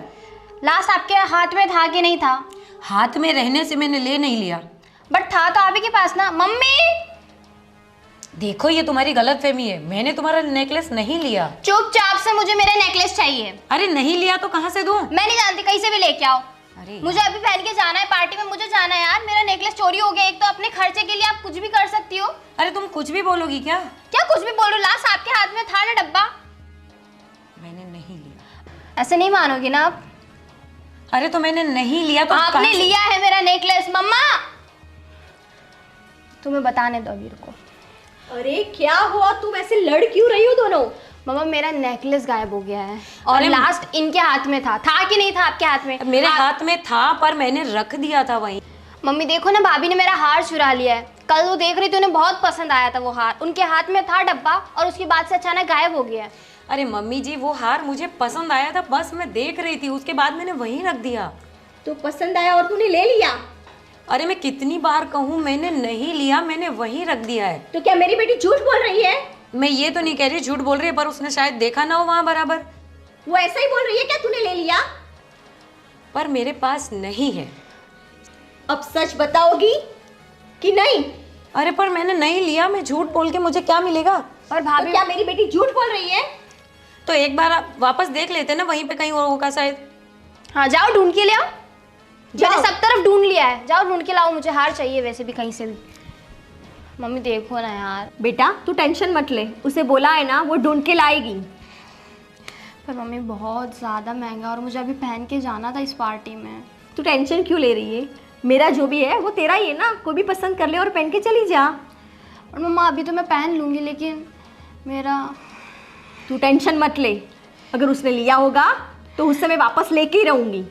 लास्ट आपके हाथ में था कि नहीं था? हाथ में रहने से मैंने ले नहीं लिया। बट था तो आप ही के पास ना। मम्मी देखो ये तुम्हारी गलतफहमी है, मैंने तुम्हारा नेकलेस नहीं लिया। चुपचाप से मुझे मेरा नेकलेस चाहिए। अरे नहीं लिया तो कहाँ से दूं? मैं नहीं जानती, कहीं से भी लेके आओ। अरे मुझे अभी पहन के जाना है, पार्टी में मुझे जाना है यार। मेरा नेकलेस चोरी हो गया, एक तो अपने खर्चे के लिए आप कुछ भी कर सकती हो। अरे तुम कुछ भी बोलोगी क्या? क्या कुछ भी बोल रही हो? लास्ट आपके हाथ में था ना डब्बा। मैंने नहीं लिया। ऐसे नहीं मानोगी ना आप? अरे तो मैंने नहीं लिया तो आपने कहाँ से- लिया है मेरा नेकलेस। मम्मा तुम्हें बताने दो अभी, रुको। अरे क्या हुआ, तुम ऐसे लड़ क्यों रही हो दोनों? मम्मा मेरा नेकलेस गायब हो गया है और अरे लास्ट इनके हाथ में था कि नहीं था आपके हाथ में? मेरे हाथ में था पर मैंने रख दिया था वहीं। मम्मी देखो ना, भाभी ने मेरा हार चुरा लिया है। कल वो देख रही थी, उन्हें बहुत पसंद आया था वो हार, उनके हाथ में था डब्बा और उसके बाद से अचानक गायब हो गया है। अरे मम्मी जी वो हार मुझे पसंद आया था, बस मैं देख रही थी, उसके बाद मैंने वहीं रख दिया। तो पसंद आया और तूने ले लिया? अरे मैं कितनी बार कहूँ, मैंने नहीं लिया, मैंने वहीं रख दिया है। तो क्या मेरी बेटी झूठ बोल रही है? मैं ये तो नहीं कह रही झूठ बोल रही है, पर उसने शायद देखा ना हो वहाँ बराबर। वो ऐसा ही बोल रही है क्या तूने ले लिया? पर मेरे पास नहीं है। अब सच बताओगी कि नहीं? अरे पर मैंने नहीं लिया, मैं झूठ बोल के मुझे क्या मिलेगा? और तो भाभी क्या मेरी बेटी झूठ बोल रही है? तो एक बार आप वापस देख लेते ना, वहीं पे कहीं और होगा शायद। हाँ जाओ ढूंढ के ले आओ। जाओ। मैंने सब तरफ ढूंढ लिया है, जाओ ढूंढ के लाओ, मुझे हार चाहिए वैसे भी कहीं से भी। मम्मी देखो ना यार। बेटा तू टेंशन मत ले, उसे बोला है ना वो ढूंढ के लाएगी। पर मम्मी बहुत ज़्यादा महंगा और मुझे अभी पहन के जाना था इस पार्टी में। तू टेंशन क्यों ले रही है? मेरा जो भी है वो तेरा ही है ना, कोई भी पसंद कर ले और पहन के चली जा। और मम्मा अभी तो मैं पहन लूँगी, लेकिन मेरा तू टेंशन मत ले, अगर उसने लिया होगा तो उससे मैं वापस लेके ही रहूँगी।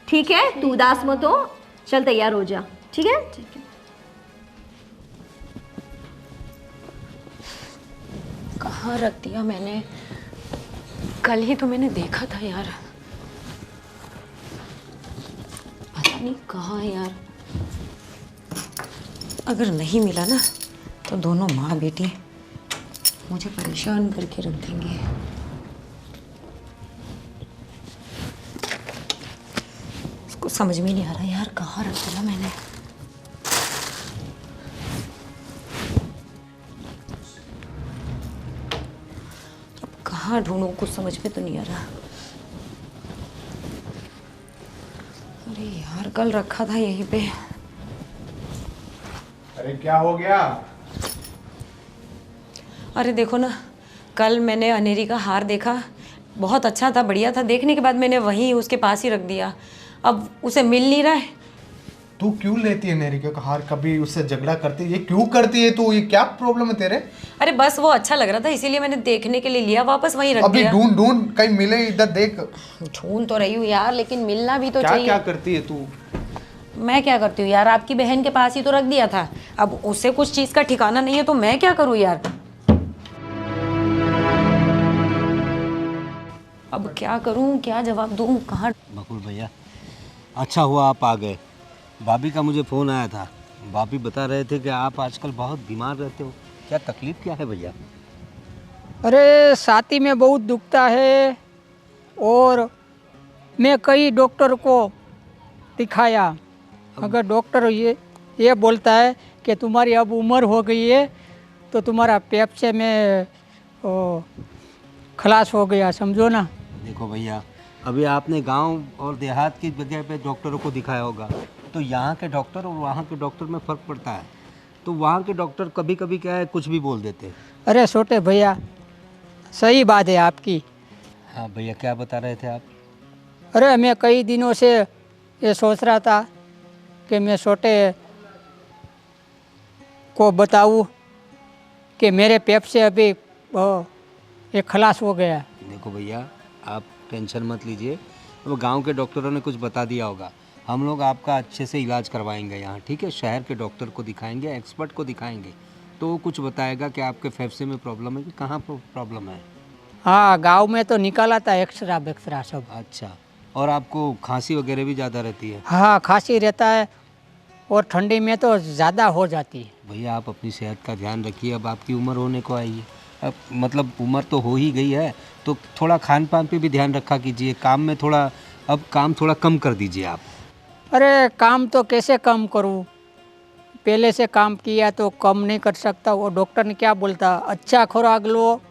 ठीक है, तू उदास मत हो, चल तैयार हो जा। ठीक है? ठीक है। कहाँ रख दिया मैंने? कल ही तो मैंने देखा था यार, पता नहीं कहाँ है यार। अगर नहीं मिला ना तो दोनों माँ बेटी मुझे परेशान करके रख देंगे। उसको समझ में नहीं आ रहा यार, कहाँ रख दिया मैंने। कहाँ ढूंढूं, कुछ समझ में तो नहीं आ रहा। अरे यार कल रखा था यहीं पे। अरे क्या हो गया? अरे देखो ना, कल मैंने अनेरी का हार देखा, बहुत अच्छा था, बढ़िया था, देखने के बाद मैंने वहीं उसके पास ही रख दिया। अब उसे मिल नहीं रहा है। तू क्यों लेती है नेरिका का हार? कभी उससे झगड़ा करती है? ये क्यों करती है तू? ये क्या प्रॉब्लम है तेरे? अरे बस वो अच्छा लग रहा था इसीलिए मैंने देखने के लिए लिया, वापस वहीं रख अभी दिया। ढूंढ ढूंढ कहीं मिले, इधर देख। ढूंढ तो रही हूँ यार, लेकिन मिलना भी तो क्या चाहिए। क्या करती है तू? मैं क्या करती हूँ यार, आपकी बहन के पास ही तो रख दिया था, अब उसे कुछ चीज़ का ठिकाना नहीं है तो मैं क्या करूँ यार। अब क्या करूँ, क्या जवाब दूँ, कहाँ। बकुल भैया, अच्छा हुआ आप आ गए। भाभी का मुझे फ़ोन आया था। भाभी बता रहे थे कि आप आजकल बहुत बीमार रहते हो। क्या तकलीफ़ क्या है भैया? अरे छाती में बहुत दुखता है और मैं कई डॉक्टर को दिखाया, अगर डॉक्टर ये बोलता है कि तुम्हारी अब उम्र हो गई है तो तुम्हारा पेप्से में खलास हो गया, समझो ना। देखो भैया, अभी आपने गांव और देहात की जगह पे डॉक्टरों को दिखाया होगा, तो यहाँ के डॉक्टर और वहाँ के डॉक्टर में फ़र्क पड़ता है। तो वहाँ के डॉक्टर कभी कभी क्या है, कुछ भी बोल देते हैं। अरे छोटे भैया, सही बात है आपकी। हाँ भैया, क्या बता रहे थे आप? अरे मैं कई दिनों से ये सोच रहा था कि मैं छोटे को बताऊं कि मेरे पेप से अभी ये खलास हो गया। देखो भैया, आप टेंशन मत लीजिए, वो गांव के डॉक्टरों ने कुछ बता दिया होगा। हम लोग आपका अच्छे से इलाज करवाएंगे यहाँ, ठीक है? शहर के डॉक्टर को दिखाएंगे, एक्सपर्ट को दिखाएंगे, तो वो कुछ बताएगा कि आपके फेफड़े में प्रॉब्लम है कि कहाँ प्रॉब्लम है। हाँ, गांव में तो निकाला था एक्सरा बेक्सरा सब। अच्छा, और आपको खांसी वगैरह भी ज़्यादा रहती है? हाँ, खांसी रहता है और ठंडी में तो ज़्यादा हो जाती है। भैया, आप अपनी सेहत का ध्यान रखिए। अब आपकी उम्र होने को आई है, अब मतलब उम्र तो हो ही गई है, तो थोड़ा खान पान पे भी ध्यान रखा कीजिए। काम में थोड़ा, अब काम थोड़ा कम कर दीजिए आप। अरे काम तो कैसे कम करूँ, पहले से काम किया तो कम नहीं कर सकता। वो डॉक्टर ने क्या बोलता, अच्छा खुराक लो,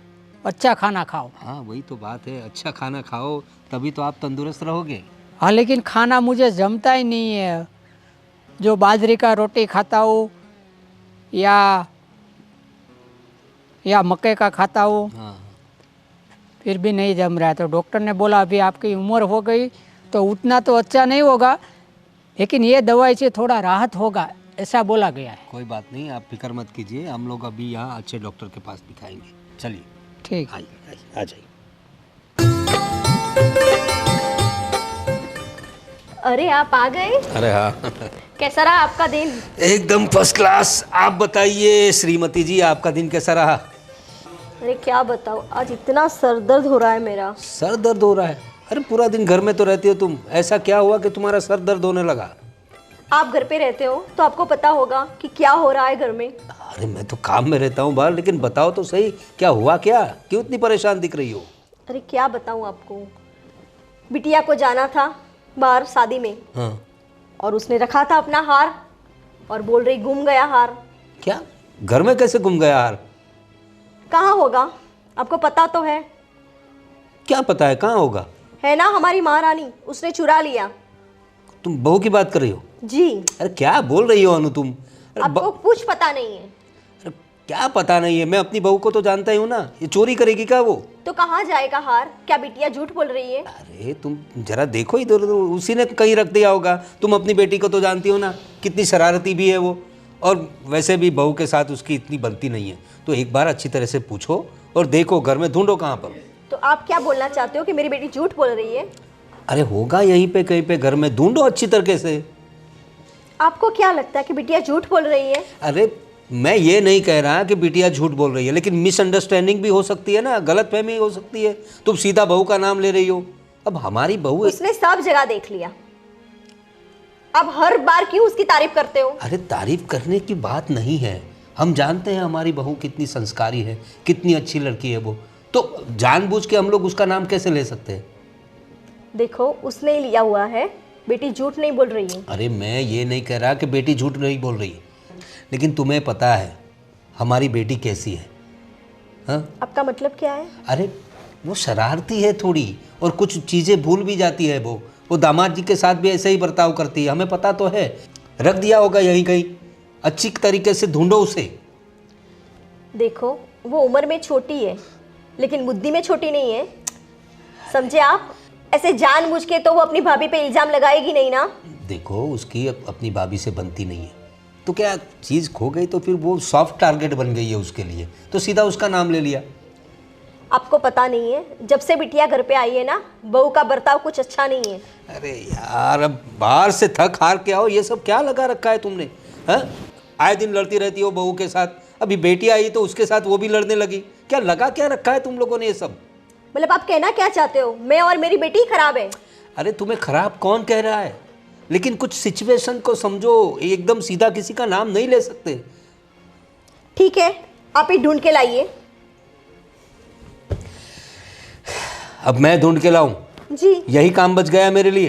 अच्छा खाना खाओ। हाँ, वही तो बात है, अच्छा खाना खाओ तभी तो आप तंदुरुस्त रहोगे। हाँ, लेकिन खाना मुझे जमता ही नहीं है। जो बाजरे का रोटी खाता हूँ या मक्के का खाता हूँ, हाँ, फिर भी नहीं जम रहा है। तो डॉक्टर ने बोला अभी आपकी उम्र हो गई तो उतना तो अच्छा नहीं होगा, लेकिन ये दवाई से थोड़ा राहत होगा, ऐसा बोला गया है। कोई बात नहीं, आप फिक्र मत कीजिए। हम लोग अभी यहाँ अच्छे डॉक्टर के पास दिखाएंगे। चलिए, ठीक। आइए आइए, आ जाइए। अरे आप आ गए, अरे हाँ, कैसा रहा आपका दिन? एकदम फर्स्ट क्लास। आप बताइए श्रीमती जी, आपका दिन कैसा रहा? अरे क्या बताओ, आज इतना सर दर्द हो रहा है मेरा। सर दर्द हो रहा है? अरे पूरा दिन घर में तो रहती हो तुम, ऐसा क्या हुआ कि तुम्हारा सर दर्द होने लगा? आप घर पे रहते हो तो आपको पता होगा कि क्या हो रहा है घर में। अरे मैं तो काम में रहता हूँ बाहर, लेकिन बताओ तो सही, क्या हुआ क्या? क्यों इतनी परेशान दिख रही हो? अरे क्या बताऊँ आपको, बिटिया को जाना था बाहर शादी में। हाँ। और उसने रखा था अपना हार और बोल रही गुम गया हार। क्या? घर में कैसे गुम गया हार? कहाँ होगा, आपको पता तो है। क्या पता है कहाँ होगा? है ना हमारी महारानी, उसने चुरा लिया। तुम बहू की बात कर रही हो? जी। अरे क्या बोल रही हो अनु तुम? अरे आपको कुछ पता नहीं है? अरे क्या पता नहीं है? मैं अपनी बहू को तो जानता ही हूँ ना, ये चोरी करेगी क्या वो? तो कहाँ जाएगा हार? क्या बिटिया झूठ बोल रही है? अरे तुम जरा देखो इधर उधर, उसी ने कहीं रख दिया होगा। तुम अपनी बेटी को तो जानती हो ना, कितनी शरारती भी है वो, और वैसे भी बहू के साथ उसकी इतनी बनती नहीं है। तो एक बार अच्छी तरह से पूछो और देखो, घर में ढूंढो कहाँ पर। तो आप क्या बोलना चाहते हो कि मेरी बेटी झूठ बोल रही है? अरे होगा यहीं पे कहीं पे, घर में ढूंढो अच्छी तरीके से। आपको क्या लगता है कि बिटिया झूठ बोल रही है? अरे मैं ये नहीं कह रहा कि बिटिया झूठ बोल रही है, लेकिन मिसअंडरस्टैंडिंग भी हो सकती है ना, गलतफहमी हो सकती है। तुम सीधा बहू का नाम ले रही हो। अब हमारी बहू है। उसने सब जगह देख लिया, अब हर बार क्यों उसकी तारीफ करते हो? अरे तारीफ करने की बात नहीं है, हम जानते हैं हमारी बहू कितनी संस्कारी है, कितनी अच्छी लड़की है वो, तो जानबूझ के हम लोग उसका नाम कैसे ले सकते हैं? देखो, उसने लिया हुआ है, बेटी झूठ नहीं बोल रही है। अरे मैं ये नहीं कह रहा कि बेटी झूठ नहीं बोल रही, लेकिन तुम्हें पता है हमारी बेटी कैसी है? हाँ, आपका मतलब क्या है? अरे वो शरारती है थोड़ी, और कुछ चीज़ें भूल भी जाती है वो दामाद जी के साथ भी ऐसे ही बर्ताव करती है, हमें पता तो है। रख दिया होगा यहीं कहीं, अच्छी तरीके से ढूंढो उसे। देखो, वो उम्र में छोटी है लेकिन बुद्धि में छोटी नहीं है, समझे आप? ऐसे जानबूझ के तो वो अपनी भाभी पे इल्जाम लगाएगी नहीं ना। देखो, उसकी अपनी भाभी से बनती नहीं है, तो क्या चीज़ खो गई तो फिर वो सॉफ्ट टारगेट बन गई है उसके लिए, तो सीधा उसका नाम ले लिया। आपको पता नहीं है, जब से बिटिया घर पे आई है ना, बहू का बर्ताव कुछ अच्छा नहीं है। अरे यार, अब बाहर से थक हार के आओ, ये सब क्या लगा रखा है तुमने? हाँ, आए दिन लड़ती रहती हो बहू के साथ, अभी बेटी आई तो उसके साथ वो भी लड़ने लगी। क्या लगा क्या रखा है तुम लोगों ने ये सब? मतलब आप कहना क्या चाहते हो, मैं और मेरी बेटी खराब है? अरे तुम्हें खराब कौन कह रहा है, लेकिन कुछ सिचुएशन को समझो, एकदम सीधा किसी का नाम नहीं ले सकते। ठीक है, आप ही ढूंढ के लाइए। अब मैं ढूंढ के लाऊं? जी। यही काम बच गया मेरे लिए।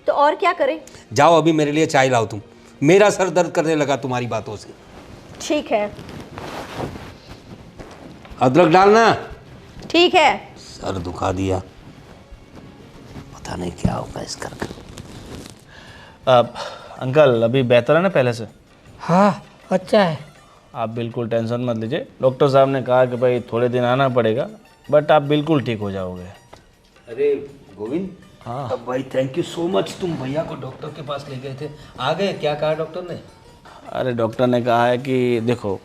तो और क्या करें? जाओ अभी मेरे लिए चाय लाओ तुम, मेरा सर दर्द करने लगा तुम्हारी बातों से। ठीक है। अदरक डालना। ठीक है। सर दुखा दिया, पता नहीं क्या होगा इस घर का। अंकल अभी बेहतर है ना पहले से? हाँ अच्छा है। आप बिल्कुल टेंशन मत लीजिए, डॉक्टर साहब ने कहा कि भाई थोड़े दिन आना पड़ेगा, बट आप बिल्कुल ठीक हो जाओगे। अरे गोविंद, हाँ अब भाई थैंक यू सो मच, तुम भैया को डॉक्टर के पास ले गए थे, आ गए? क्या कहा डॉक्टर ने? अरे डॉक्टर ने कहा है कि देखो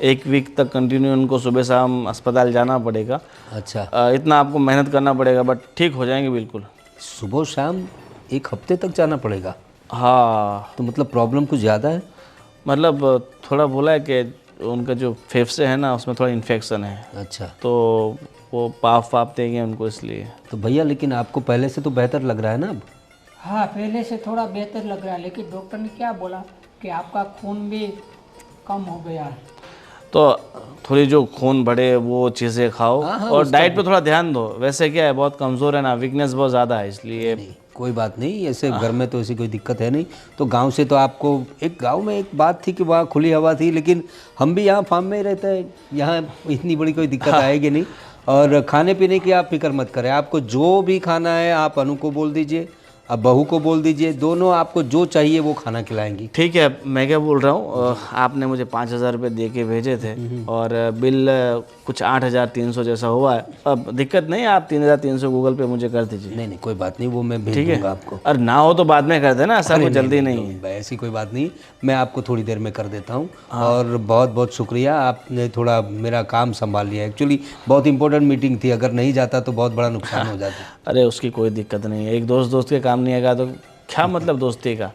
1 वीक तक कंटिन्यू उनको सुबह शाम अस्पताल जाना पड़ेगा। अच्छा। इतना आपको मेहनत करना पड़ेगा, बट ठीक हो जाएंगे बिल्कुल। सुबह शाम 1 हफ्ते तक जाना पड़ेगा? हाँ। तो मतलब प्रॉब्लम कुछ ज़्यादा है? मतलब थोड़ा बोला है कि उनका जो फेफड़े है ना, उसमें थोड़ा इन्फेक्शन है। अच्छा। तो वो पाप देंगे उनको, इसलिए। तो भैया लेकिन आपको पहले से तो बेहतर लग रहा है ना अब? हाँ पहले से थोड़ा बेहतर लग रहा है, लेकिन डॉक्टर ने क्या बोला कि आपका खून भी कम हो गया है। तो थोड़ी जो खून बढ़े वो चीज़ें खाओ, और डाइट पे थोड़ा ध्यान दो। वैसे क्या है, बहुत कमज़ोर है ना, वीकनेस बहुत ज़्यादा है, इसलिए। नहीं, कोई बात नहीं, ऐसे घर में तो ऐसी कोई दिक्कत है नहीं। तो गांव से तो आपको, एक गांव में एक बात थी कि वहाँ खुली हवा थी, लेकिन हम भी यहाँ फार्म में ही रहते हैं, यहाँ इतनी बड़ी कोई दिक्कत आएगी नहीं। और खाने पीने की आप फिक्र मत करें, आपको जो भी खाना है आप अनु को बोल दीजिए, अब बहू को बोल दीजिए, दोनों आपको जो चाहिए वो खाना खिलाएंगी। ठीक है। मैं क्या बोल रहा हूँ, आपने मुझे 5,000 रुपये दे के भेजे थे, और बिल कुछ 8,300 जैसा हुआ है। अब दिक्कत नहीं, आप 3,300 गूगल पे मुझे कर दीजिए। नहीं नहीं कोई बात नहीं, वो मैं भेज ठीक है दूंगा आपको। और ना हो तो बाद में कर देना, ऐसा कोई जल्दी नहीं है। ऐसी कोई बात नहीं, मैं आपको थोड़ी देर में कर देता हूँ। और बहुत बहुत शुक्रिया, आपने थोड़ा मेरा काम संभाल लिया। एक्चुअली बहुत इंपॉर्टेंट मीटिंग थी, अगर नहीं जाता तो बहुत बड़ा नुकसान हो जाता। अरे उसकी कोई दिक्कत नहीं है, एक दोस्त के काम नहीं आएगा तो क्या मतलब दोस्ती का।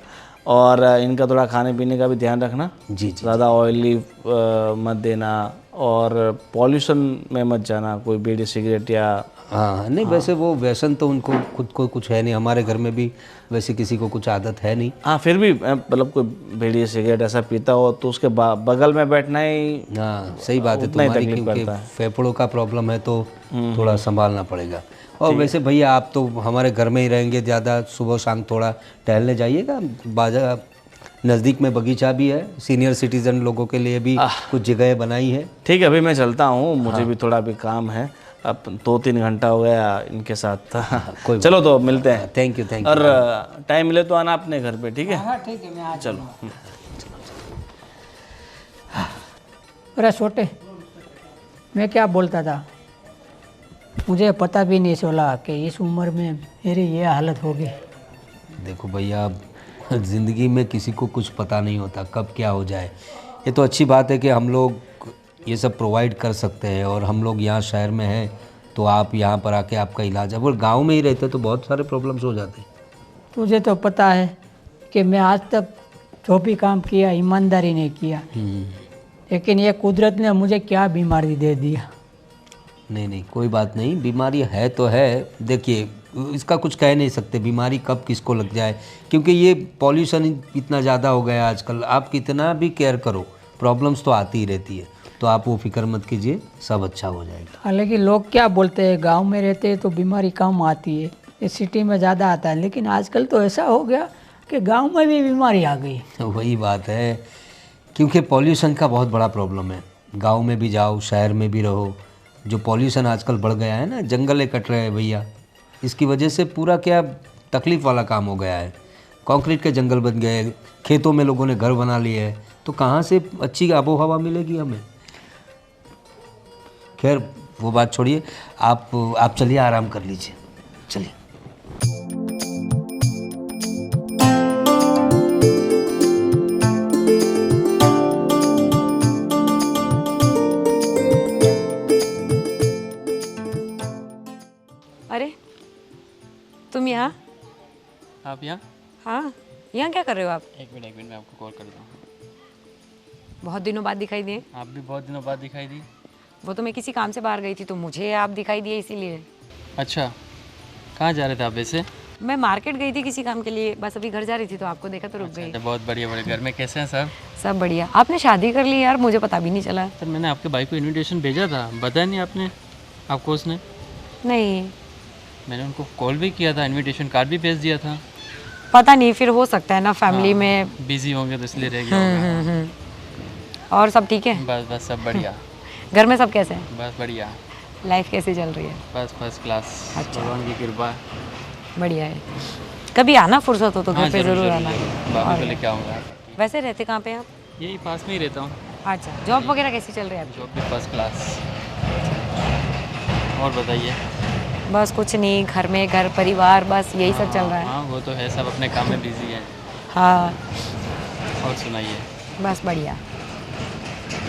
और इनका थोड़ा खाने पीने का भी ध्यान रखना। जी। ज़्यादा ऑयली मत देना, और पॉल्यूशन में मत जाना, कोई बीड़ी सिगरेट या। हाँ नहीं, वैसे वो व्यसन तो उनको खुद को कुछ है नहीं, हमारे घर में भी वैसे किसी को कुछ आदत है नहीं। हाँ फिर भी मतलब कोई बीड़ी सिगरेट ऐसा पीता हो तो उसके बगल में बैठना ही। हाँ सही बात है उतना ही तुम्हारी, तकलीफ क्योंकि करता है। फेफड़ों का प्रॉब्लम है तो थोड़ा संभालना पड़ेगा। और वैसे भैया आप तो हमारे घर में ही रहेंगे ज़्यादा, सुबह शाम थोड़ा टहलने जाइएगा, बाजार नज़दीक में बगीचा भी है, सीनियर सिटीजन लोगों के लिए भी कुछ जगह बनाई है। ठीक है, अभी मैं चलता हूँ, मुझे भी थोड़ा भी काम है। अब 2-3 घंटा हो गया इनके साथ। कोई चलो तो मिलते हैं। थैंक यू और टाइम मिले तो आना अपने घर पे, ठीक है? हाँ ठीक है, मैं आ चलो। अरे छोटे, मैं क्या बोलता था, मुझे पता भी नहीं चला कि इस उम्र में मेरी ये हालत होगी। देखो भैया, ज़िंदगी में किसी को कुछ पता नहीं होता कब क्या हो जाए। ये तो अच्छी बात है कि हम लोग ये सब प्रोवाइड कर सकते हैं, और हम लोग यहाँ शहर में हैं तो आप यहाँ पर आके आपका इलाज है। और गांव में ही रहते तो बहुत सारे प्रॉब्लम्स हो जाते। तुझे तो पता है कि मैं आज तक जो भी काम किया ईमानदारी नहीं किया, लेकिन ये कुदरत ने मुझे क्या बीमारी दे दिया। नहीं नहीं कोई बात नहीं, बीमारी है तो है। देखिए इसका कुछ कह नहीं सकते बीमारी कब किसको लग जाए, क्योंकि ये पॉल्यूशन इतना ज़्यादा हो गया है आजकल। आप कितना भी केयर करो प्रॉब्लम्स तो आती ही रहती है, तो आप वो फिक्र मत कीजिए, सब अच्छा हो जाएगा। हालांकि लोग क्या बोलते हैं, गांव में रहते हैं तो बीमारी कम आती है, ये सिटी में ज़्यादा आता है, लेकिन आजकल तो ऐसा हो गया कि गांव में भी बीमारी आ गई। वही बात है, क्योंकि पॉल्यूशन का बहुत बड़ा प्रॉब्लम है। गांव में भी जाओ, शहर में भी रहो, जो पॉल्यूशन आजकल बढ़ गया है ना, जंगलें कट रहे हैं भैया, इसकी वजह से पूरा क्या तकलीफ़ वाला काम हो गया है। कंक्रीट के जंगल बन गए, खेतों में लोगों ने घर बना लिए हैं, तो कहाँ से अच्छी आबो हवा मिलेगी हमें। खैर वो बात छोड़िए, आप चलिए आराम कर लीजिए, चलिए। आप यहाँ? हाँ, यहाँ क्या कर रहे हो आप? एक मिनट मैं आपको कॉल करता हूँ। बहुत दिनों बाद दिखाई दिए। आप भी बहुत दिनों बाद दिखाई दी। वो तो मैं किसी काम से बाहर गई थी तो मुझे आप दिखाई दिए इसीलिए। अच्छा, कहाँ जा रहे थे आप वैसे? मैं मार्केट गई थी किसी काम के लिए, बस अभी घर जा रही थी तो आपको देखा तो रुक गई। बहुत बढ़िया बढ़िया। घर में कैसे हैं सब? सब बढ़िया। आपने शादी कर ली यार, मुझे पता भी नहीं चला। सर मैंने आपके भाई को इनविटेशन भेजा था, बताया नहीं आपने आपको उसने? नहीं, मैंने उनको कॉल भी किया था, इनविटेशन कार्ड भी भेज दिया था। पता नहीं, फिर हो सकता है ना फैमिली में बिजी होंगे तो इसलिए रह गया होगा। और सब ठीक है? बस सब बढ़िया। घर में सब कैसे हैं? बस बढ़िया। लाइफ कैसी चल रही है? बस फर्स्ट क्लास। अच्छा। भगवान की कृपा। बढ़िया है। कभी आना फुर्सत हो तो घर पे ज़रूर आना। भाभी को लेके आऊँगा। वैसे रहते कहाँ पे आप? यही पास में ही रहता हूँ। अच्छा, जॉब वगैरह कैसी चल रही है आपकी? जॉब भी फर्स्ट क्लास। और बताइए। बस कुछ नहीं, घर में घर परिवार बस यही सब चल रहा है। हाँ वो तो है, सब अपने काम में बिजी है। हाँ। और सुनाइए। बस बढ़िया।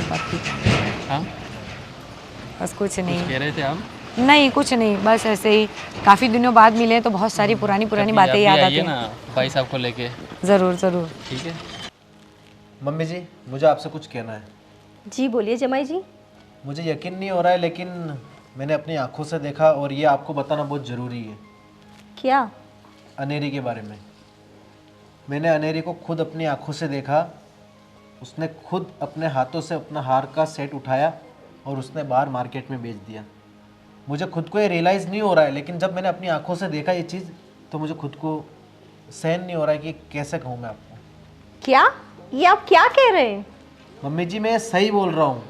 बात ठीक है। हाँ बस कुछ नहीं। कह रहे थे आप? नहीं कुछ नहीं, बस ऐसे ही। काफ़ी दिनों बाद मिले तो बहुत सारी पुरानी बातें याद आती हैं ना भाई साहब को लेके। ज़रूर ज़रूर। ठीक है। मम्मी जी, मुझे आपसे कुछ कहना है। जी बोलिए जमाई जी। मुझे यकीन नहीं हो रहा है लेकिन मैंने अपनी आंखों से देखा और ये आपको बताना बहुत ज़रूरी है। क्या? अनेरी के बारे में। मैंने अनेरी को खुद अपनी आंखों से देखा। उसने खुद अपने हाथों से अपना हार का सेट उठाया और उसने बाहर मार्केट में बेच दिया। मुझे खुद को ये रियलाइज़ नहीं हो रहा है लेकिन जब मैंने अपनी आंखों से देखा ये चीज़ तो मुझे खुद को सहन नहीं हो रहा है कि कैसे कहूँ मैं आपको। क्या? ये आप क्या कह रहे हैं? मम्मी जी मैं सही बोल रहा हूँ।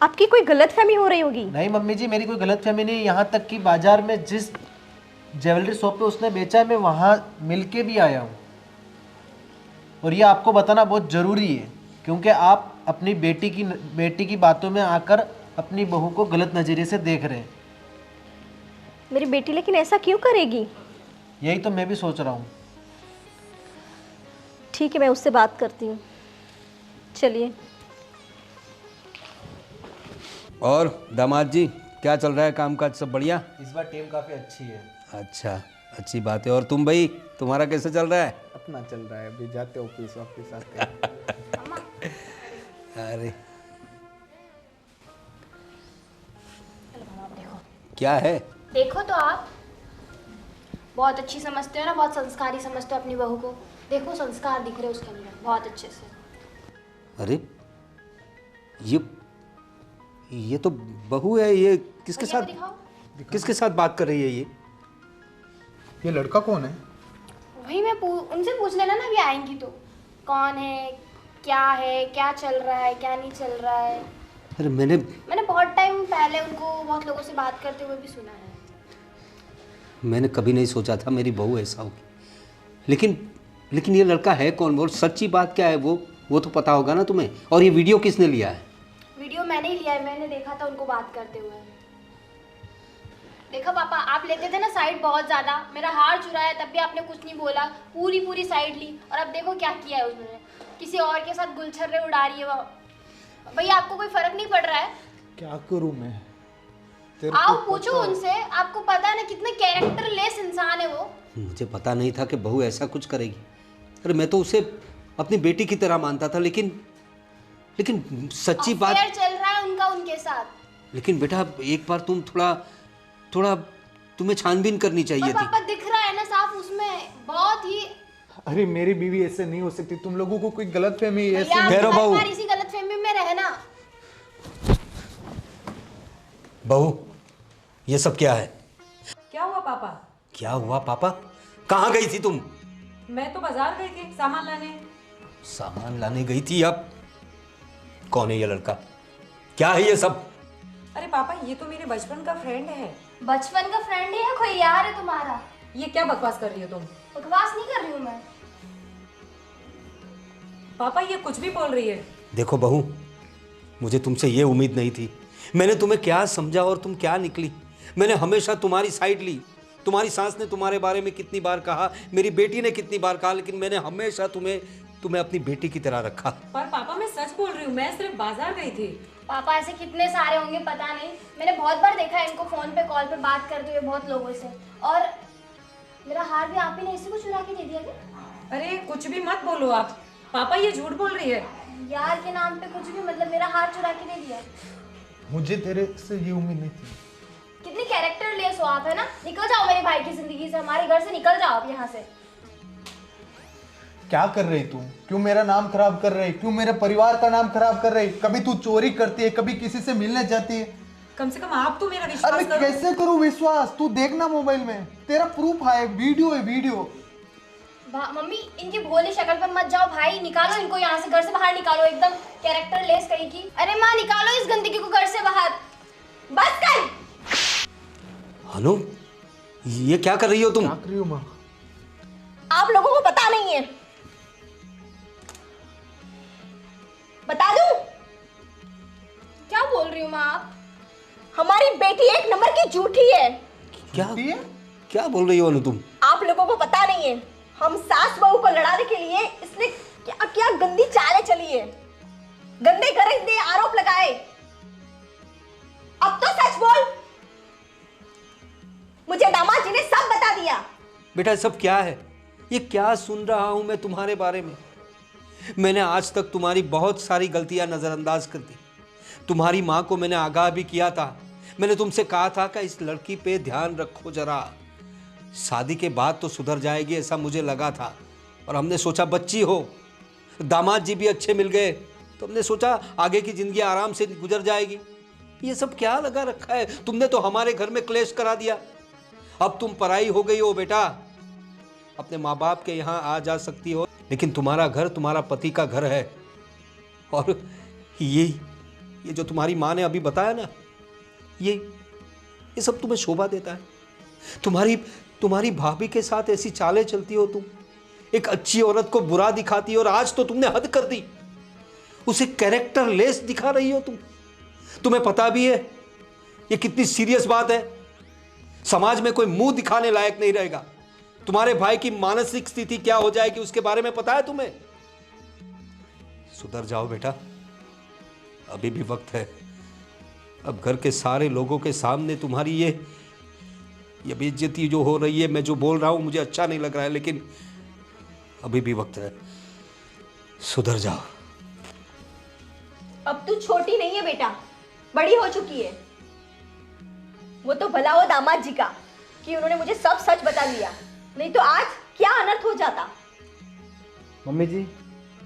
आपकी कोई गलतफहमी हो रही होगी। नहीं मम्मी जी, मेरी कोई गलतफहमी नहीं। यहाँ तक कि बाजार में जिस ज्वेलरी शॉप पे उसने बेचा है मैं वहाँ मिल के भी आया हूँ। और ये आपको बताना बहुत ज़रूरी है क्योंकि आप अपनी बेटी की बातों में आकर अपनी बहू को गलत नज़रिए से देख रहे हैं। मेरी बेटी लेकिन ऐसा क्यों करेगी? यही तो मैं भी सोच रहा हूँ। ठीक है, मैं उससे बात करती हूँ। चलिए। और दामाद जी क्या चल रहा है, काम काज सब बढ़िया? इस बार टीम काफ़ी अच्छी है। अच्छा, अच्छी बात है। और तुम भाई, तुम्हारा कैसे चल रहा है? अपना चल रहा है, अभी जाते ऑफिस आते। अरे क्या है? देखो तो आप बहुत अच्छी समझते हो ना, बहुत संस्कारी समझते हो अपनी बहू को। देखो संस्कार दिख रहे उसके अंदर बहुत अच्छे से। अरे ये तो बहू है। ये किसके भैया साथ को किसके साथ बात कर रही है ये लड़का कौन है? वही मैं उनसे पूछ लेना ना, अभी आएंगी तो। कौन है, क्या है, क्या चल रहा है, क्या नहीं चल रहा है। अरे मैंने बहुत टाइम पहले उनको बहुत लोगों से बात करते हुए भी सुना है। मैंने कभी नहीं सोचा था मेरी बहू ऐसा होगी। लेकिन ये लड़का है कौन? वो सच्ची बात क्या है वो तो पता होगा ना तुम्हें। और ये वीडियो किसने लिया है? वीडियो मैंने ही लिया है, मैंने देखा था उनको बात करते हुए। देखा पापा, आप लेते थे ना साइड बहुत ज़्यादा, मेरा हार चुराया तब भी आपने कुछ नहीं बोला, पूरी साइड ली। और अब देखो क्या किया है उसने, किसी और के साथ गुलछर्रे उड़ा रही है वो। भैया आपको कोई फर्क नहीं पड़ रहा है? क्या करूं मैं? आओ पूछो उनसे, आपको पता है ना कितने कैरेक्टरलेस इंसान है वो। मुझे पता नहीं था कि बहू ऐसा कुछ करेगी। अरे मैं तो उसे अपनी बेटी की तरह मानता था, लेकिन सच्ची बात चल रहा है उनका उनके साथ। लेकिन बेटा एक बार तुम थोड़ा तुम्हें छानबीन करनी चाहिए थी। पापा दिख रहा है ना साफ उसमें, बहुत ही। अरे मेरी बीवी ऐसे नहीं हो सकती, तुम लोगों को कोई गलतफहमी ऐसी। इसी गलतफहमी में रहना। बहू ये सब क्या है? क्या हुआ पापा? क्या हुआ पापा? कहाँ गई थी तुम? मैं तो बाजार गई थी सामान लाने। सामान लाने गई थी? अब कौन है ये लड़का? क्या है ये सब? अरे पापा ये तो मेरे बचपन का फ्रेंड है। बचपन का फ्रेंड है, कोई यार है तुम्हारा? ये क्या बकवास कर रही हो तुम? बकवास नहीं कर रही हूँ मैं। पापा ये कुछ भी बोल रही है। देखो बहू, मुझे तुमसे ये उम्मीद नहीं थी। मैंने तुम्हें क्या समझा और तुम क्या निकली। मैंने हमेशा तुम्हारी साइड ली। तुम्हारी सास ने तुम्हारे बारे में कितनी बार कहा, मेरी बेटी ने कितनी बार कहा, लेकिन मैंने हमेशा तुम्हें अपनी बेटी की तरह रखा। पर पापा मैं सच बोल रही हूँ, मैं सिर्फ बाजार गई थी। पापा ऐसे कितने सारे होंगे पता नहीं, मैंने बहुत बार देखा है इनको फोन पे कॉल पे बात करते हुए बहुत लोगों से। और मेरा हार भी आप ही ने इसी को चुरा के दे दिया क्या? अरे कुछ भी मत बोलो आप, पापा ये झूठ बोल रही है। यार के नाम पे कुछ भी, मतलब मेरा हार चुरा के दे दिया। मुझे तेरे से ये उम्मीद नहीं थी। कितनी कैरेक्टर लेस हो आप, है ना? निकल जाओ मेरे भाई की जिंदगी से, हमारे घर से निकल जाओ आप यहाँ से। क्या कर रही तू? क्यों मेरा नाम खराब कर रही? क्यों मेरे परिवार का नाम खराब कर रही? कभी तू चोरी करती है, कभी किसी से मिलने जाती है। कम से कम आप तो मेरा विश्वास अरे करो। कैसे करूं विश्वास? तू देखना मोबाइल में, तेरा प्रूफ है, वीडियो है, वीडियो। मम्मी इनकी भोली शक्ल पे मत जाओ भाई, निकालो इनको यहाँ से, घर से बाहर निकालो, एकदम कैरेक्टर लेस कहीं की। अरे माँ निकालो इस गंदगी को घर से बाहर, बस कर। अनु, ये क्या कर रही हो तुम? क्या कर रही हो माँ? आप लोगों को पता नहीं है, बता दूं? क्या बोल रही हो माँ आप? हमारी बेटी एक नंबर की झूठी है। क्या क्या बोल रही हो अनु तुम? आप लोगों को पता नहीं है, हम सास बहू को लड़ाने के लिए इसने क्या क्या गंदी चालें चली है, गंदे गंदे आरोप लगाए। अब तो सच बोल। मुझे दामाद जी ने सब बता दिया। बेटा सब क्या है? ये क्या सुन रहा हूं मैं तुम्हारे बारे में? मैंने आज तक तुम्हारी बहुत सारी गलतियां नजरअंदाज कर दी। तुम्हारी माँ को मैंने आगाह भी किया था। मैंने तुमसे कहा था कि इस लड़की पे ध्यान रखो जरा, शादी के बाद तो सुधर जाएगी, ऐसा मुझे लगा था। और हमने सोचा बच्ची हो, दामाद जी भी अच्छे मिल गए, तो हमने सोचा आगे की जिंदगी आराम से गुजर जाएगी। ये सब क्या लगा रखा है? तुमने तो हमारे घर में क्लेश करा दिया। अब तुम पराई हो गई हो बेटा, अपने माँ बाप के यहाँ आ जा सकती हो, लेकिन तुम्हारा घर तुम्हारा पति का घर है। और ये जो तुम्हारी माँ ने अभी बताया ना, ये सब तुम्हें शोभा देता है? तुम्हारी भाभी के साथ ऐसी चालें चलती हो तुम, एक अच्छी औरत को बुरा दिखाती हो, और आज तो तुमने हद कर दी, उसे कैरेक्टर लेस दिखा रही हो तुम। तुम्हें पता भी है ये कितनी सीरियस बात है? समाज में कोई मुंह दिखाने लायक नहीं रहेगा। तुम्हारे भाई की मानसिक स्थिति क्या हो जाएगी उसके बारे में पता है तुम्हें? सुधर जाओ बेटा, अभी भी वक्त है। अब घर के सारे लोगों के सामने तुम्हारी ये बेइज्जती जो हो रही है, मैं जो बोल रहा हूं मुझे अच्छा नहीं लग रहा है, लेकिन अभी भी वक्त है, सुधर जाओ। अब तू छोटी नहीं है बेटा, बड़ी हो चुकी है। वो तो भला हो दामाद जी का कि उन्होंने मुझे सब सच बता दिया, नहीं तो आज क्या अनर्थ हो जाता। मम्मी जी,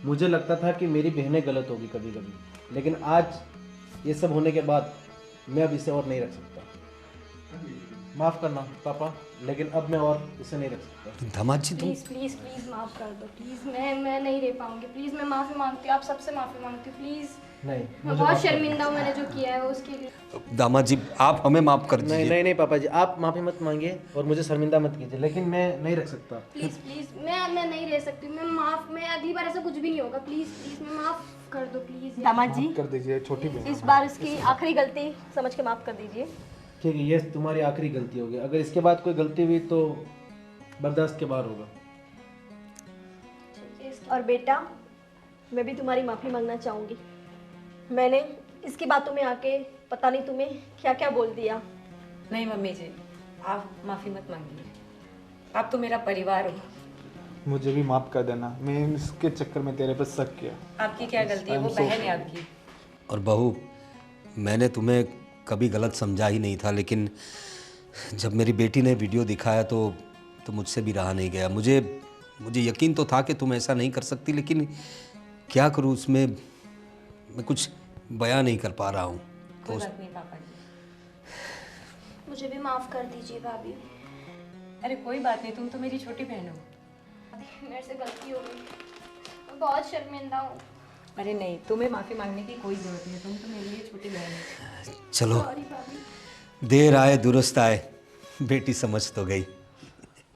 मुझे लगता था कि मेरी बहनें गलत होगी कभी कभी, लेकिन आज ये सब होने के बाद मैं अब इसे और नहीं रख सकता। माफ़ करना पापा, लेकिन अब मैं और इसे नहीं रख सकता। दामाद जी तुम प्लीज प्लीज माफ कर दो प्लीज, मैं नहीं रह पाऊंगी प्लीज, मैं माफी मांगती हूँ, आप सबसे माफी मांगती हूँ प्लीज। नहीं, मैं बहुत शर्मिंदा हूँ मैंने जो किया है उसके लिए। दामाद जी आप हमें माफ कर दीजिए। नहीं पापा जी, आप माफ़ी मत मांगिए और मुझे शर्मिंदा मत कीजिए, लेकिन मैं नहीं रख सकता। प्लीज प्लीज मैं नहीं रह सकती, मैं अगली बार ऐसा कुछ भी नहीं होगा, प्लीज प्लीज मैं माफ कर दो प्लीज। दामाद जी कर दीजिए, छोटी बहन। इस बार इसकी आखिरी गलती समझ के माफ कर दीजिए। ठीक है, ये तुम्हारी आखिरी गलती होगी। अगर इसके बाद कोई गलती हुई तो बर्दाश्त के बाहर होगा। और बेटा, मैं भी तुम्हारी माफ़ी मांगना चाहूँगी। मैंने इसकी बातों में आके पता नहीं तुम्हें क्या क्या बोल दिया। नहीं मम्मी जी, आप माफ़ी मत मांगिए, आप तो मेरा परिवार हो। मुझे भी माफ कर देना, मैं इसके चक्कर में तेरे पर शक किया। आपकी क्या गलती है, वो बहन है आपकी। और बहू, मैंने तुम्हें कभी गलत समझा ही नहीं था, लेकिन जब मेरी बेटी ने वीडियो दिखाया तो मुझसे भी रहा नहीं गया। मुझे यकीन तो था कि तुम ऐसा नहीं कर सकती, लेकिन क्या करूँ, उसमें मैं कुछ बयां नहीं कर पा रहा हूँ। कोई बात नहीं पापा जी, मुझे भी माफ कर दीजिए भाभी। अरे कोई बात नहीं, तुम तो मेरी छोटी बहन हो। मेरे से गलती हो गई, मैं बहुत शर्मिंदा हूँ। अरे नहीं, तुम्हें माफ़ी मांगने की कोई ज़रूरत नहीं, तुम तो मेरे लिए छोटी बहन हो। चलो, देर आए दुरुस्त आए, बेटी समझ तो गई।